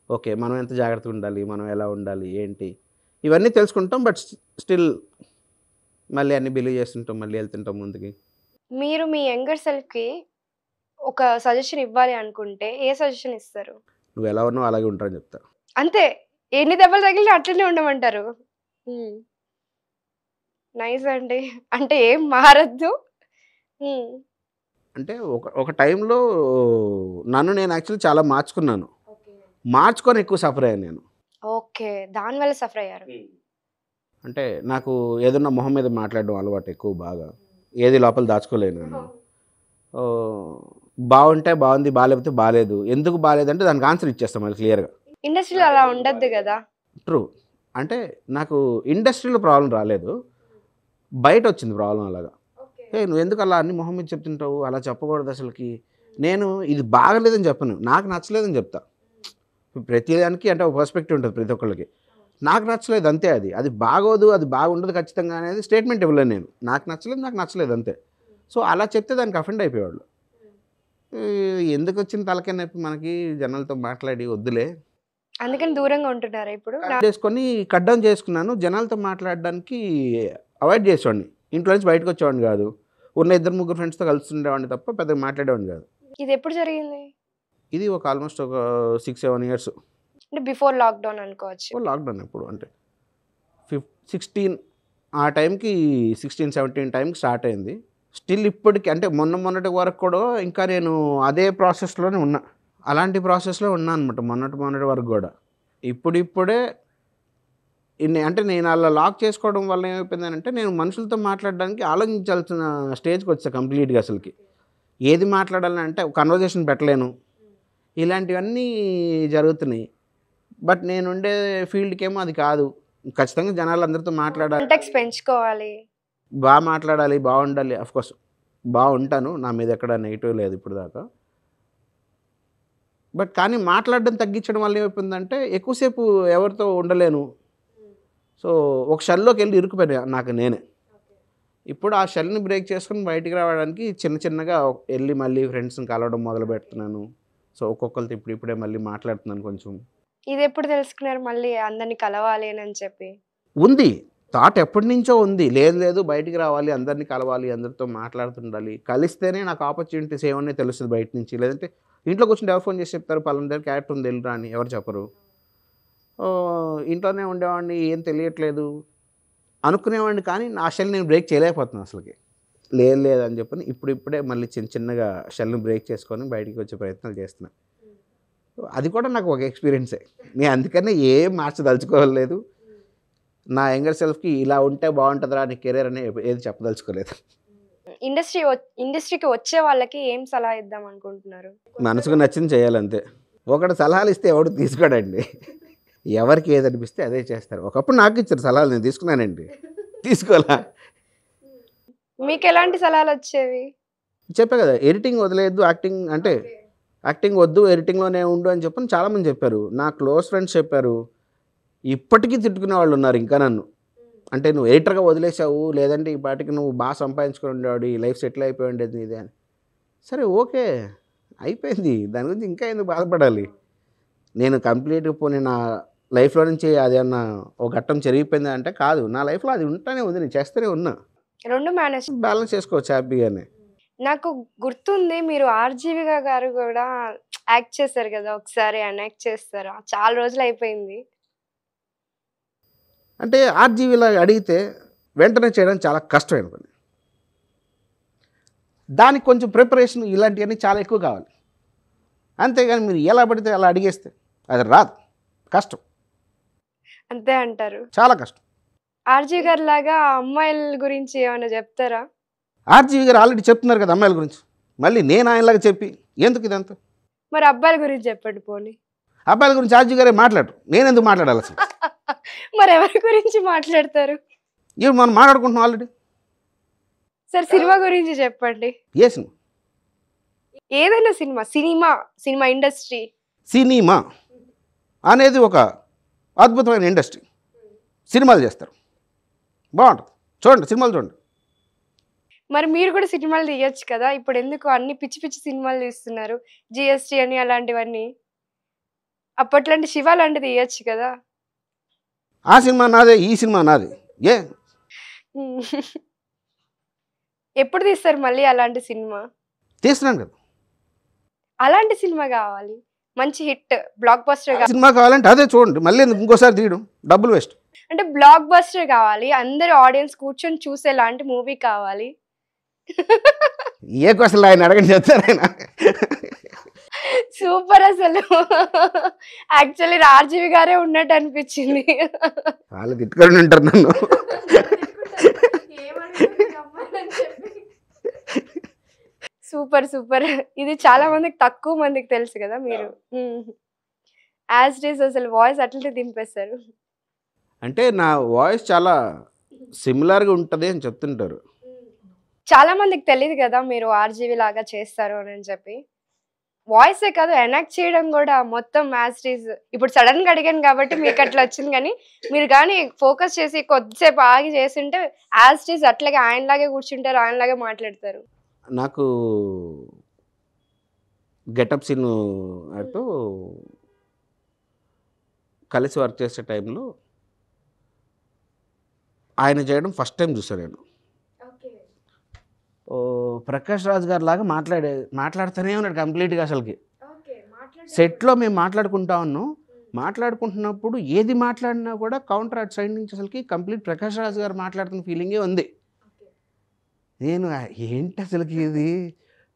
ఓకే. మనం ఎంత జాగ్రత్తగా ఉండాలి? మనం ఎలా ఉండాలి? ఏంటి? ఇవన్నీ తెలుసుకుంటాం. బట్ స్టిల్ మళ్ళీ అన్నీ బిలీవ్ చేస్తుంటాం. మళ్ళీ వెళ్తుంటాం ముందుకి. మీరు మీ యంగర్ సెల్ఫ్‌కి ఒక సజెషన్ ఇవ్వాలి అనుకుంటే ఏ సజెషన్ ఇస్తారు? నువ్వు ఎలా ఉన్నావు అలాగే ఉంటారని చెప్తా. అంతే. ఎన్ని దెబ్బలు తగిలినా అట్లనే ఉండమంటారు. నైస్ అండి. అంటే ఏం మారద్దు. అంటే ఒక టైంలో నన్ను నేను యాక్చువల్లీ చాలా మార్చుకున్నాను. మార్చుకొని ఎక్కువ సఫర్ అయ్యాను నేను. ఓకే. దానివల్ల సఫర్ అయ్యారు. అంటే నాకు ఏదన్నా మొహం మీద మాట్లాడడం అలవాటు ఎక్కువ బాగా. ఏది లోపల దాచుకోలేను నేను. బాగుంటే బాగుంది, బాగాలేకపోతే బాగాలేదు. ఎందుకు బాగాలేదంటే దానికి ఆన్సర్ ఇచ్చేస్తాం మళ్ళీ క్లియర్గా. ఇండస్ట్రీలో అలా ఉండద్దు కదా. ట్రూ. అంటే నాకు ఇండస్ట్రీలో ప్రాబ్లం రాలేదు, బయట వచ్చింది ప్రాబ్లం. అలాగా నువ్వు ఎందుకు అలా అన్ని మొహం మీద చెప్తుంటావు, అలా చెప్పకూడదు అసలుకి. నేను ఇది బాగలేదని చెప్పను, నాకు నచ్చలేదని చెప్తా. ప్రతి దానికి అంటే ఒక పర్స్పెక్టివ్ ఉంటుంది ప్రతి ఒక్కళ్ళకి. నాకు నచ్చలేదు అంతే. అది బాగోదు, అది బాగుండదు ఖచ్చితంగా అనేది స్టేట్మెంట్ ఇవ్వలేను నేను. నాకు నచ్చలేదు అంతే. సో అలా చెప్తే దానికి అఫెండ్ అయిపోయేవాళ్ళు. ఎందుకు వచ్చిన తలకాయ నొప్పి మనకి జనాలతో మాట్లాడి, వద్దులే అందుకని దూరంగా ఉంటున్నారా ఇప్పుడు? చేసుకొని కట్ డౌన్ చేసుకున్నాను. జనాలతో మాట్లాడడానికి అవాయిడ్ చేసేవాడిని. ఇంట్లో నుంచి బయటకు వచ్చేవాడిని కాదు. ఉన్న 2-3 ఫ్రెండ్స్తో కలిసి ఉండేవాడిని తప్ప పెద్దగా మాట్లాడేవాడిని కాదు. ఇది ఎప్పుడు జరిగింది? ఇది ఆల్మోస్ట్ ఒక 6-7 ఇయర్స్. అంటే బిఫోర్ లాక్డౌన్ అనుకోవచ్చు. లాక్డౌన్ ఎప్పుడు అంటే 16 ఆ టైంకి, 16-17 టైంకి స్టార్ట్ అయింది. స్టిల్ ఇప్పటికి అంటే మొన్నటి వరకు కూడా ఇంకా నేను అదే ప్రాసెస్లోనే ఉన్నా. అలాంటి ప్రాసెస్లో ఉన్నా అనమాట మొన్నటి వరకు కూడా. ఇప్పుడిప్పుడే అంటే నేను అలా లాక్ చేసుకోవడం వల్ల ఏమైపోయిందంటే నేను మనుషులతో మాట్లాడడానికి ఆలోచించాల్సిన స్టేజ్కి వచ్చా కంప్లీట్గా. అసలుకి ఏది మాట్లాడాలని అంటే కన్వర్జేషన్ పెట్టలేను, ఇలాంటివన్నీ జరుగుతున్నాయి. బట్ నేను ఉండే ఫీల్డ్కి ఏమో అది కాదు. ఖచ్చితంగా జనాలు అందరితో మాట్లాడాలి, కాంటాక్ట్స్ పెంచుకోవాలి, బాగా మాట్లాడాలి, బాగుండాలి. అఫ్కోర్స్ బాగుంటాను, నా మీద ఎక్కడ నెగిటివ్ లేదు ఇప్పుడు దాకా. బట్ కానీ మాట్లాడడం తగ్గించడం వల్ల ఏమైపోయిందంటే ఎక్కువసేపు ఎవరితో ఉండలేను. సో ఒక షెల్లోకి వెళ్ళి ఇరుక్కుపోయినా నాకు నేనే. ఇప్పుడు ఆ షెల్ని బ్రేక్ చేసుకుని బయటికి రావడానికి చిన్నగా వెళ్ళి మళ్ళీ ఫ్రెండ్స్ని కలవడం మొదలు పెడుతున్నాను. సో ఒక్కొక్కరితో ఇప్పుడే మళ్ళీ మాట్లాడుతున్నాను కొంచెం. ఇది ఎప్పుడు తెలుసుకున్నారు మళ్ళీ అందరినీ కలవాలి అని చెప్పి? ఉంది థాట్, ఎప్పటి నుంచో ఉంది. లేదు బయటికి రావాలి, అందరినీ కలవాలి, అందరితో మాట్లాడుతుండాలి. కలిస్తేనే నాకు ఆపర్చునిటీస్ ఏమన్నా తెలుస్తుంది బయట నుంచి. లేదంటే ఇంట్లో కూర్చొని ఎవరు ఫోన్ చేసి చెప్తారు పలానా దగ్గర క్యారెక్టర్ ఉంది వెళ్ళరా అని ఎవరు చెప్పరు. ఇంట్లోనే ఉండేవాడిని, ఏం తెలియట్లేదు అనుకునేవాడిని. కానీ నా షెల్ నేను బ్రేక్ చేయలేకపోతున్నాను అసలుకి. లేదని చెప్పని ఇప్పుడే మళ్ళీ చిన్నగా షెల్ని బ్రేక్ చేసుకొని బయటికి వచ్చే ప్రయత్నాలు చేస్తున్నాను. అది కూడా నాకు ఒక ఎక్స్పీరియన్సే. నేను అందుకనే ఏం మార్చదలుచుకోలేదు. నా యంగర్ సెల్ఫ్కి ఇలా ఉంటే బాగుంటుందిరా నీ కెరీర్ అని ఏది చెప్పదలుచుకోలేదు. ఇండస్ట్రీకి వచ్చే వాళ్ళకి ఏం సలహా ఇద్దాం అనుకుంటున్నారు? మనసుకు నచ్చింది చేయాలంతే. ఒకటి సలహాలు ఇస్తే ఎవడు తీసుకోడండి. ఎవరికి ఏది అనిపిస్తే అదే చేస్తారు. ఒకప్పుడు నాకు ఇచ్చారు సలహాలు, నేను తీసుకున్నానండి. తీసుకోవాలా? మీకు ఎలాంటి సలహాలు వచ్చేవి? చెప్పా కదా, ఎడిటింగ్ వదిలేయద్దు, యాక్టింగ్ వద్దు, ఎడిటింగ్లోనే ఉండు అని చెప్పని చాలామంది చెప్పారు. నా క్లోజ్ ఫ్రెండ్స్ చెప్పారు. ఇప్పటికీ తిట్టుకునే వాళ్ళు ఉన్నారు ఇంకా నన్ను. అంటే నువ్వు ఎడిటర్గా వదిలేసావు, లేదంటే ఈ పాటికి నువ్వు బాగా సంపాదించుకుని ఉండేవాడు, ఈ లైఫ్ సెటిల్ అయిపోయి ఉండేది ఇదే అని. సరే ఓకే అయిపోయింది, దాని గురించి ఇంకా ఎందుకు బాధపడాలి? నేను కంప్లీట్గా పోనీ నా లైఫ్లో నుంచి అది అన్న ఒక ఘట్టం జరిగిపోయింది అంటే కాదు. నా లైఫ్లో అది ఉంటానే ఉంది, నేను చేస్తూనే ఉన్నా. రెండు బ్యాలెన్స్ చేసుకోవచ్చు హ్యాపీగానే. నాకు గుర్తుంది మీరు ఆర్జీవి గారు కూడా యాక్ట్ చేశారు కదా ఒకసారి, యాక్ట్ చేస్తారా? చాలా రోజులు అయిపోయింది. అంటే ఆర్జీవీలా అడిగితే వెంటనే చేయడం చాలా కష్టమైన పని. దానికి కొంచెం ప్రిపరేషన్ ఇలాంటివన్నీ చాలా ఎక్కువ కావాలి. అంతేగాని మీరు ఎలా పడితే అలా అడిగేస్తే అది రాదు, కష్టం. అంతే అంటారు? చాలా కష్టం. ఆర్జీవి గారు లాగా అమ్మాయిల గురించి ఏమైనా చెప్తారా? ఆర్జీవి గారు ఆల్రెడీ చెప్తున్నారు కదా అమ్మాయిల గురించి, మళ్ళీ నేను ఆయనలాగా చెప్పి ఎందుకు ఇదంతా? మరి అబ్బాయిల గురించి చెప్పండి పోనీ. అబ్బాయిల గురించి ఆర్జీవి గారే మాట్లాడరు, నేను ఎందుకు మాట్లాడాలి అసలు? మరి ఎవరి గురించి మాట్లాడతారు? ఇవి మనం మాట్లాడుకుంటున్నాం ఆల్రెడీ. సరే సినిమా గురించి చెప్పండి. ఏ సినిమా? ఏదైనా సినిమా ఇండస్ట్రీ. సినిమా అనేది ఒక అద్భుతమైన ఇండస్ట్రీ. సినిమాలు చేస్తారు, బాగుంటుంది, చూడండి, సినిమాలు చూడండి. మరి మీరు కూడా సినిమాలు తీయచ్చు కదా, ఇప్పుడు ఎందుకు అన్ని పిచ్చి సినిమాలు తీస్తున్నారు? జిఎస్టీ అని అలాంటివన్నీ. అప్పట్లాంటి శివ లాంటిది తీయచ్చు కదా. ఆ సినిమా నాదే, ఈ సినిమా నాది. ఎప్పుడు తీస్తారు మళ్ళీ అలాంటి సినిమా? తీస్తున్నాను కదా, అలాంటి సినిమా కావాలి, మంచి హిట్ బ్లాక్ బస్టర్. సినిమా కావాలంటే అదే చూడండి, మళ్ళీ ఎందుకు ఇంకోసారి తీయడం, డబ్బులు వేస్ట్. అంటే బ్లాక్ బస్టర్ కావాలి, అందరు ఆడియన్స్ కూర్చొని చూసేలాంటి మూవీ కావాలి. ఏ క్వశ్చన్ ఆయన అడగని చెప్తారు ఆయన. సూపర్ అసలు. యాక్చువల్లీ ఆర్జీవి గారే ఉన్నట్టు అనిపించింది. వాళ్ళు తిట్టుకొని ఉంటారు నన్ను. Super super. ఇది చాలా మందికి, తక్కువ మందికి తెలుసు కదా మీరు. యాజ్ ఇట్ ఈస్ అసలు వాయిస్ అట్లనే దింపేస్తారు. అంటే నా వాయిస్ చాలా సిమిలర్గా ఉంటుంది అని చెప్తుంటారు. చాలా మందికి తెలియదు కదా మీరు ఆర్జీవి లాగా చేస్తారు అని చెప్పి. వాయిసే కాదు, ఎనాక్ట్ చేయడం కూడా మొత్తం యాజ్ ఇట్ ఈస్. ఇప్పుడు సడన్ గా అడిగాను కాబట్టి మీకు అట్లా వచ్చింది, కానీ మీరు కానీ ఫోకస్ చేసి కొద్దిసేపు ఆగి చేస్తుంటే యాజ్ ఇట్ ఈస్ అట్లాగే ఆయనలాగే కూర్చుంటారు, ఆయనలాగే మాట్లాడతారు. నాకు గెటప్ సీన్ అటు కలిసి వర్క్ చేసే టైంలో ఆయన చేయడం ఫస్ట్ టైం చూసాను నేను. ప్రకాష్ రాజ్ గారు లాగా మాట్లాడుతూనే ఉన్నాడు కంప్లీట్గా. అసలుకి సెట్లో మేము మాట్లాడుకుంటా ఉన్నాం, మాట్లాడుకుంటున్నప్పుడు ఏది మాట్లాడినా కూడా కౌంటర్ అట్ సైడ్ నుంచి అసలుకి కంప్లీట్ ప్రకాష్ రాజ్ గారు మాట్లాడుతున్న ఫీలింగే ఉంది. నేను ఏంటి అసలుకి ఇది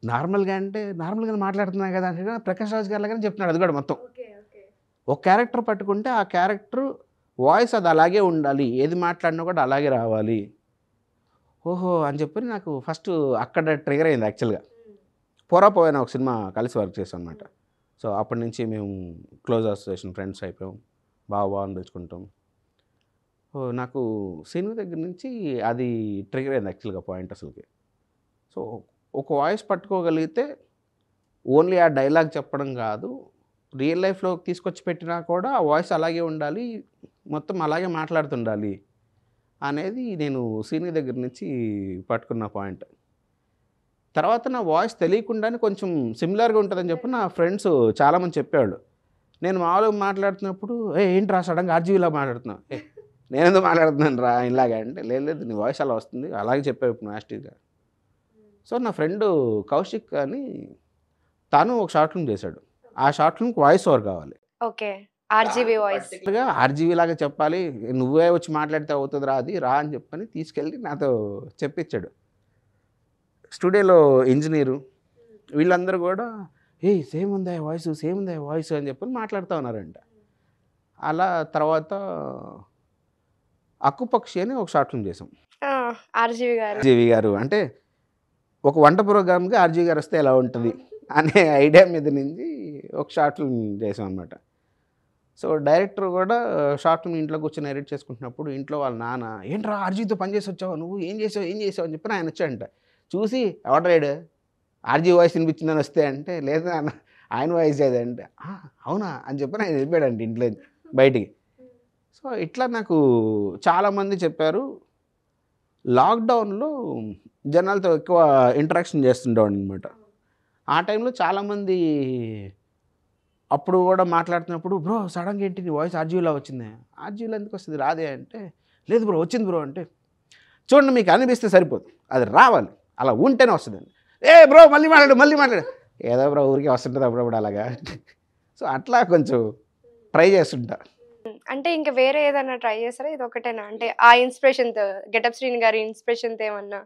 నార్మల్గా అంటే నార్మల్గా మాట్లాడుతున్నా కదా అంటే ప్రకాష్ రాజ్ గారు లాగానే చెప్తున్నాడు. అది కూడా మొత్తం ఒక క్యారెక్టర్ పట్టుకుంటే ఆ క్యారెక్టర్ వాయిస్ అది అలాగే ఉండాలి, ఏది మాట్లాడినా కూడా అలాగే రావాలి. ఓహో అని చెప్పి నాకు ఫస్ట్ అక్కడ ట్రిగర్ అయింది. యాక్చువల్గా పోరాపోయిన ఒక సినిమా కలిసి వర్క్ చేసాం అనమాట. సో అప్పటి నుంచి మేము క్లోజ్ అసోసియేషన్ ఫ్రెండ్స్ అయిపోయాం, బాగా తెచ్చుకుంటాం. నాకు సినిమా దగ్గర నుంచి అది ట్రిగర్ అయింది యాక్చువల్గా పాయింట్ అసలుకి. సో ఒక వాయిస్ పట్టుకోగలిగితే ఓన్లీ ఆ డైలాగ్ చెప్పడం కాదు, రియల్ లైఫ్లో తీసుకొచ్చి పెట్టినా కూడా ఆ వాయిస్ అలాగే ఉండాలి, మొత్తం అలాగే మాట్లాడుతుండాలి అనేది నేను సీనియర్ దగ్గర నుంచి పట్టుకున్న పాయింట్. తర్వాత నా వాయిస్ తెలియకుండానే కొంచెం సిమిలర్గా ఉంటుందని చెప్పి నా ఫ్రెండ్స్ చాలామంది చెప్పేవాళ్ళు. నేను మామూలుగా మాట్లాడుతున్నప్పుడు ఏంటి సడన్గా ఆర్జీవీలా మాట్లాడుతున్నావు, నేనేందుకు మాట్లాడుతున్నాను రా ఇలాగా అంటే, లేదు నీ వాయిస్ అలా వస్తుంది, అలాగే చెప్పావు ఇప్పుడు నాస్టీగా. సో నా ఫ్రెండ్ కౌశిక్ అని తను ఒక షార్ట్ ఫిల్మ్ చేశాడు. ఆ షార్ట్ ఫిల్మ్కి వాయిస్ ఓవర్ కావాలి. ఓకే, ఆర్జీవి వాయిస్ ఆర్జీవీ లాగా చెప్పాలి, నువ్వే వచ్చి మాట్లాడితే అవుతుంది రా అది రా అని చెప్పని తీసుకెళ్ళి నాతో చెప్పించాడు. స్టూడియోలో ఇంజనీరు వీళ్ళందరూ కూడా సేమ్ ఉందా వాయిస్ అని చెప్పని మాట్లాడుతూ ఉన్నారంట. అలా తర్వాత అక్కుపక్షి అని ఒక షార్ట్ ఫిల్మ్ చేసాం. ఆర్జీవి గారు అంటే ఒక వంట ప్రోగ్రామ్కి ఆర్జీవి గారు వస్తే ఎలా ఉంటుంది అనే ఐడియా మీద నుంచి ఒక షార్ట్ ఫిల్మ్ చేసాం అనమాట. సో డైరెక్టర్ కూడా షార్ట్ ఫిల్మ్ ఇంట్లో కూర్చొని ఎడిట్ చేసుకుంటున్నప్పుడు ఇంట్లో వాళ్ళ నాన్న ఏంట్రా ఆర్జీతో పనిచేసి వచ్చావు, నువ్వు ఏం చేసావు అని చెప్పి ఆయన వచ్చాడంట. చూసి ఎవడ్రాడు ఆర్జీ వాయిస్ వినిపించిందని వస్తే అంటే లేదు నాన్న ఆయన వాయిస్ ఏదే అంటే అవునా అని చెప్పి ఆయన వెళ్ళిపోయాడంట ఇంట్లో బయటికి. సో ఇట్లా నాకు చాలామంది చెప్పారు. లాక్డౌన్లో జనాలతో ఎక్కువ ఇంటరాక్షన్ చేస్తుండేవాడు అనమాట. ఆ టైంలో చాలామంది అప్పుడు కూడా మాట్లాడుతున్నప్పుడు బ్రో సడన్గా ఏంటి నీ వాయిస్ ఆర్జీవీలా వచ్చింది, ఆర్జీవీలో ఎందుకు వస్తుంది రాదే అంటే లేదు బ్రో వచ్చింది బ్రో అంటే చూడండి మీకు అనిపిస్తే సరిపోదు, అది రావాలి, అలా ఉంటేనే వస్తుందండి. బ్రో మళ్ళీ మాట్లాడు ఏదో బ్రో ఊరికే వస్తుంటుంది అప్పుడప్పుడు అలాగా. సో అట్లా కొంచెం ట్రై చేస్తుంటా. అంటే ఇంకా వేరే ఏదైనా ట్రై చేస్తారా, ఇది ఒకటేనా? అంటే ఆ ఇన్స్పిరేషన్తో గెటప్ శ్రీని గారి ఇన్స్పిరేషన్తో ఏమన్నా?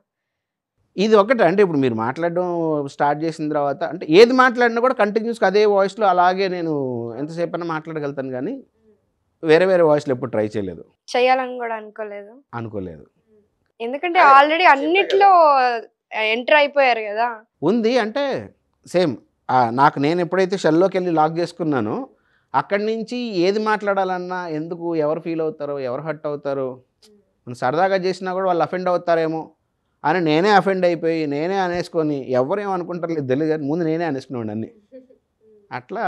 ఇది ఒకటే. అంటే ఇప్పుడు మీరు మాట్లాడడం స్టార్ట్ చేసిన తర్వాత అంటే ఏది మాట్లాడినా కూడా కంటిన్యూస్గా అదే వాయిస్లో అలాగే నేను ఎంతసేపు అయినా మాట్లాడగలుగుతాను, కానీ వేరే వాయిస్లో ఎప్పుడు ట్రై చేయలేదు, చేయాలని కూడా అనుకోలేదు. ఎందుకంటే ఆల్రెడీ అన్నిట్లో ఎంటర్ అయిపోయారు కదా. ఉంది అంటే సేమ్ నాకు నేను ఎప్పుడైతే షెల్లోకి వెళ్ళి లాక్ చేసుకున్నానో అక్కడి నుంచి ఏది మాట్లాడాలన్నా ఎందుకు ఎవరు ఫీల్ అవుతారో ఎవరు హర్ట్ అవుతారో, మనం సరదాగా చేసినా కూడా వాళ్ళు అఫెండ్ అవుతారేమో అని నేనే అఫెండ్ అయిపోయి నేనే అనేసుకొని ఎవరేమనుకుంటారు లేదు తెలియదు కానీ ముందు నేనే అనేసుకునేవాడు అన్నీ. అట్లా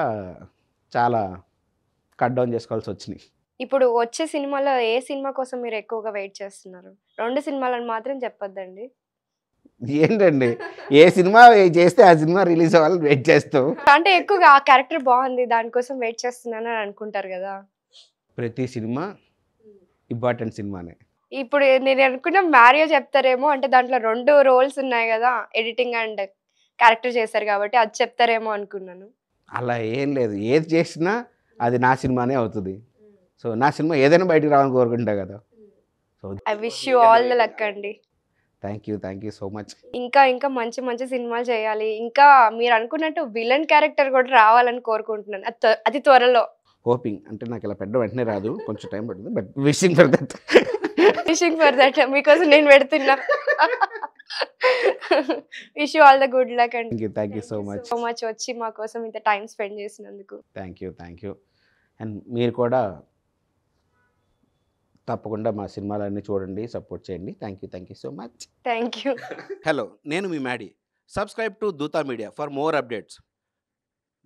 చాలా కట్ డౌన్ చేసుకోవాల్సి వచ్చినాయి. ఇప్పుడు వచ్చే సినిమాలో ఏ సినిమా కోసం మీరు ఎక్కువగా వెయిట్ చేస్తున్నారు? 2 సినిమాలను మాత్రం చెప్పొద్దండి. ఏంటండి ఏ సినిమా చేస్తే ఆ సినిమా రిలీజ్ అవ్వాలని వెయిట్ చేస్తాం. అంటే ఎక్కువగా ఆ క్యారెక్టర్ బాగుంది దానికోసం వెయిట్ చేస్తున్నాను అని అనుకుంటారు కదా. ప్రతి సినిమా ఇంపార్టెంట్ సినిమానే. ఇప్పుడు నేను అనుకున్న మ్యారియో చెప్తారేమో, అంటే దాంట్లో 2 రోల్స్ ఉన్నాయి కదా, ఎడిటింగ్ అండ్ క్యారెక్టర్ చేశారు కాబట్టి అది చెప్తారేమో అనుకున్నాను. అలా ఏం లేదు, ఏది చేసినా అది నా సినిమానే అవుతుంది. సో నా సినిమా ఏదైనా బయటికి రావాలని కోరుకుంటా కదా. So I wish you all the luck అండి. Thank you so much. ఇంకా ఇంకా మంచి మంచి సినిమాలు చేయాలి. ఇంకా మీరు అనుకున్నట్టు విలన్ క్యారెక్టర్ కూడా రావాలని కోరుకుంటున్నాను. అతి త్వరలో. హోపింగ్ అంటే నాకు ఇలా పెట్టడం వెంటనే రాదు, కొంచెం టైం పడుతుంది, but wishing for that. Wishing for that. మీకోసం నేను పెడుతున్నా. Wish you all the good luck అండి. Thank you so much. వచ్చి మా కోసం ఇంత టైం స్పెండ్ చేసినందుకు. Thank you. అండ్ మీరు కూడా తప్పకుండా మా సినిమాలన్నీ చూడండి, సపోర్ట్ చేయండి. Thank you so much. Thank you. Hello, నేను మీ Maddy. Subscribe to Dootha media for more updates.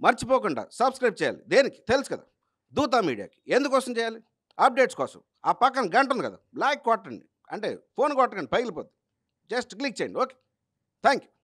మర్చిపోకుండా సబ్స్క్రైబ్ చేయాలి. దేనికి తెలుసు కదా, దూతా మీడియాకి. ఎందుకోసం చేయాలి? అప్డేట్స్ కోసం. ఆ పక్కన గంట ఉంది కదా, లైక్ కొట్టండి, అంటే ఫోన్ కొట్టకండి, పగిలిపోద్ది. జస్ట్ క్లిక్ చేయండి. Okay, thank you.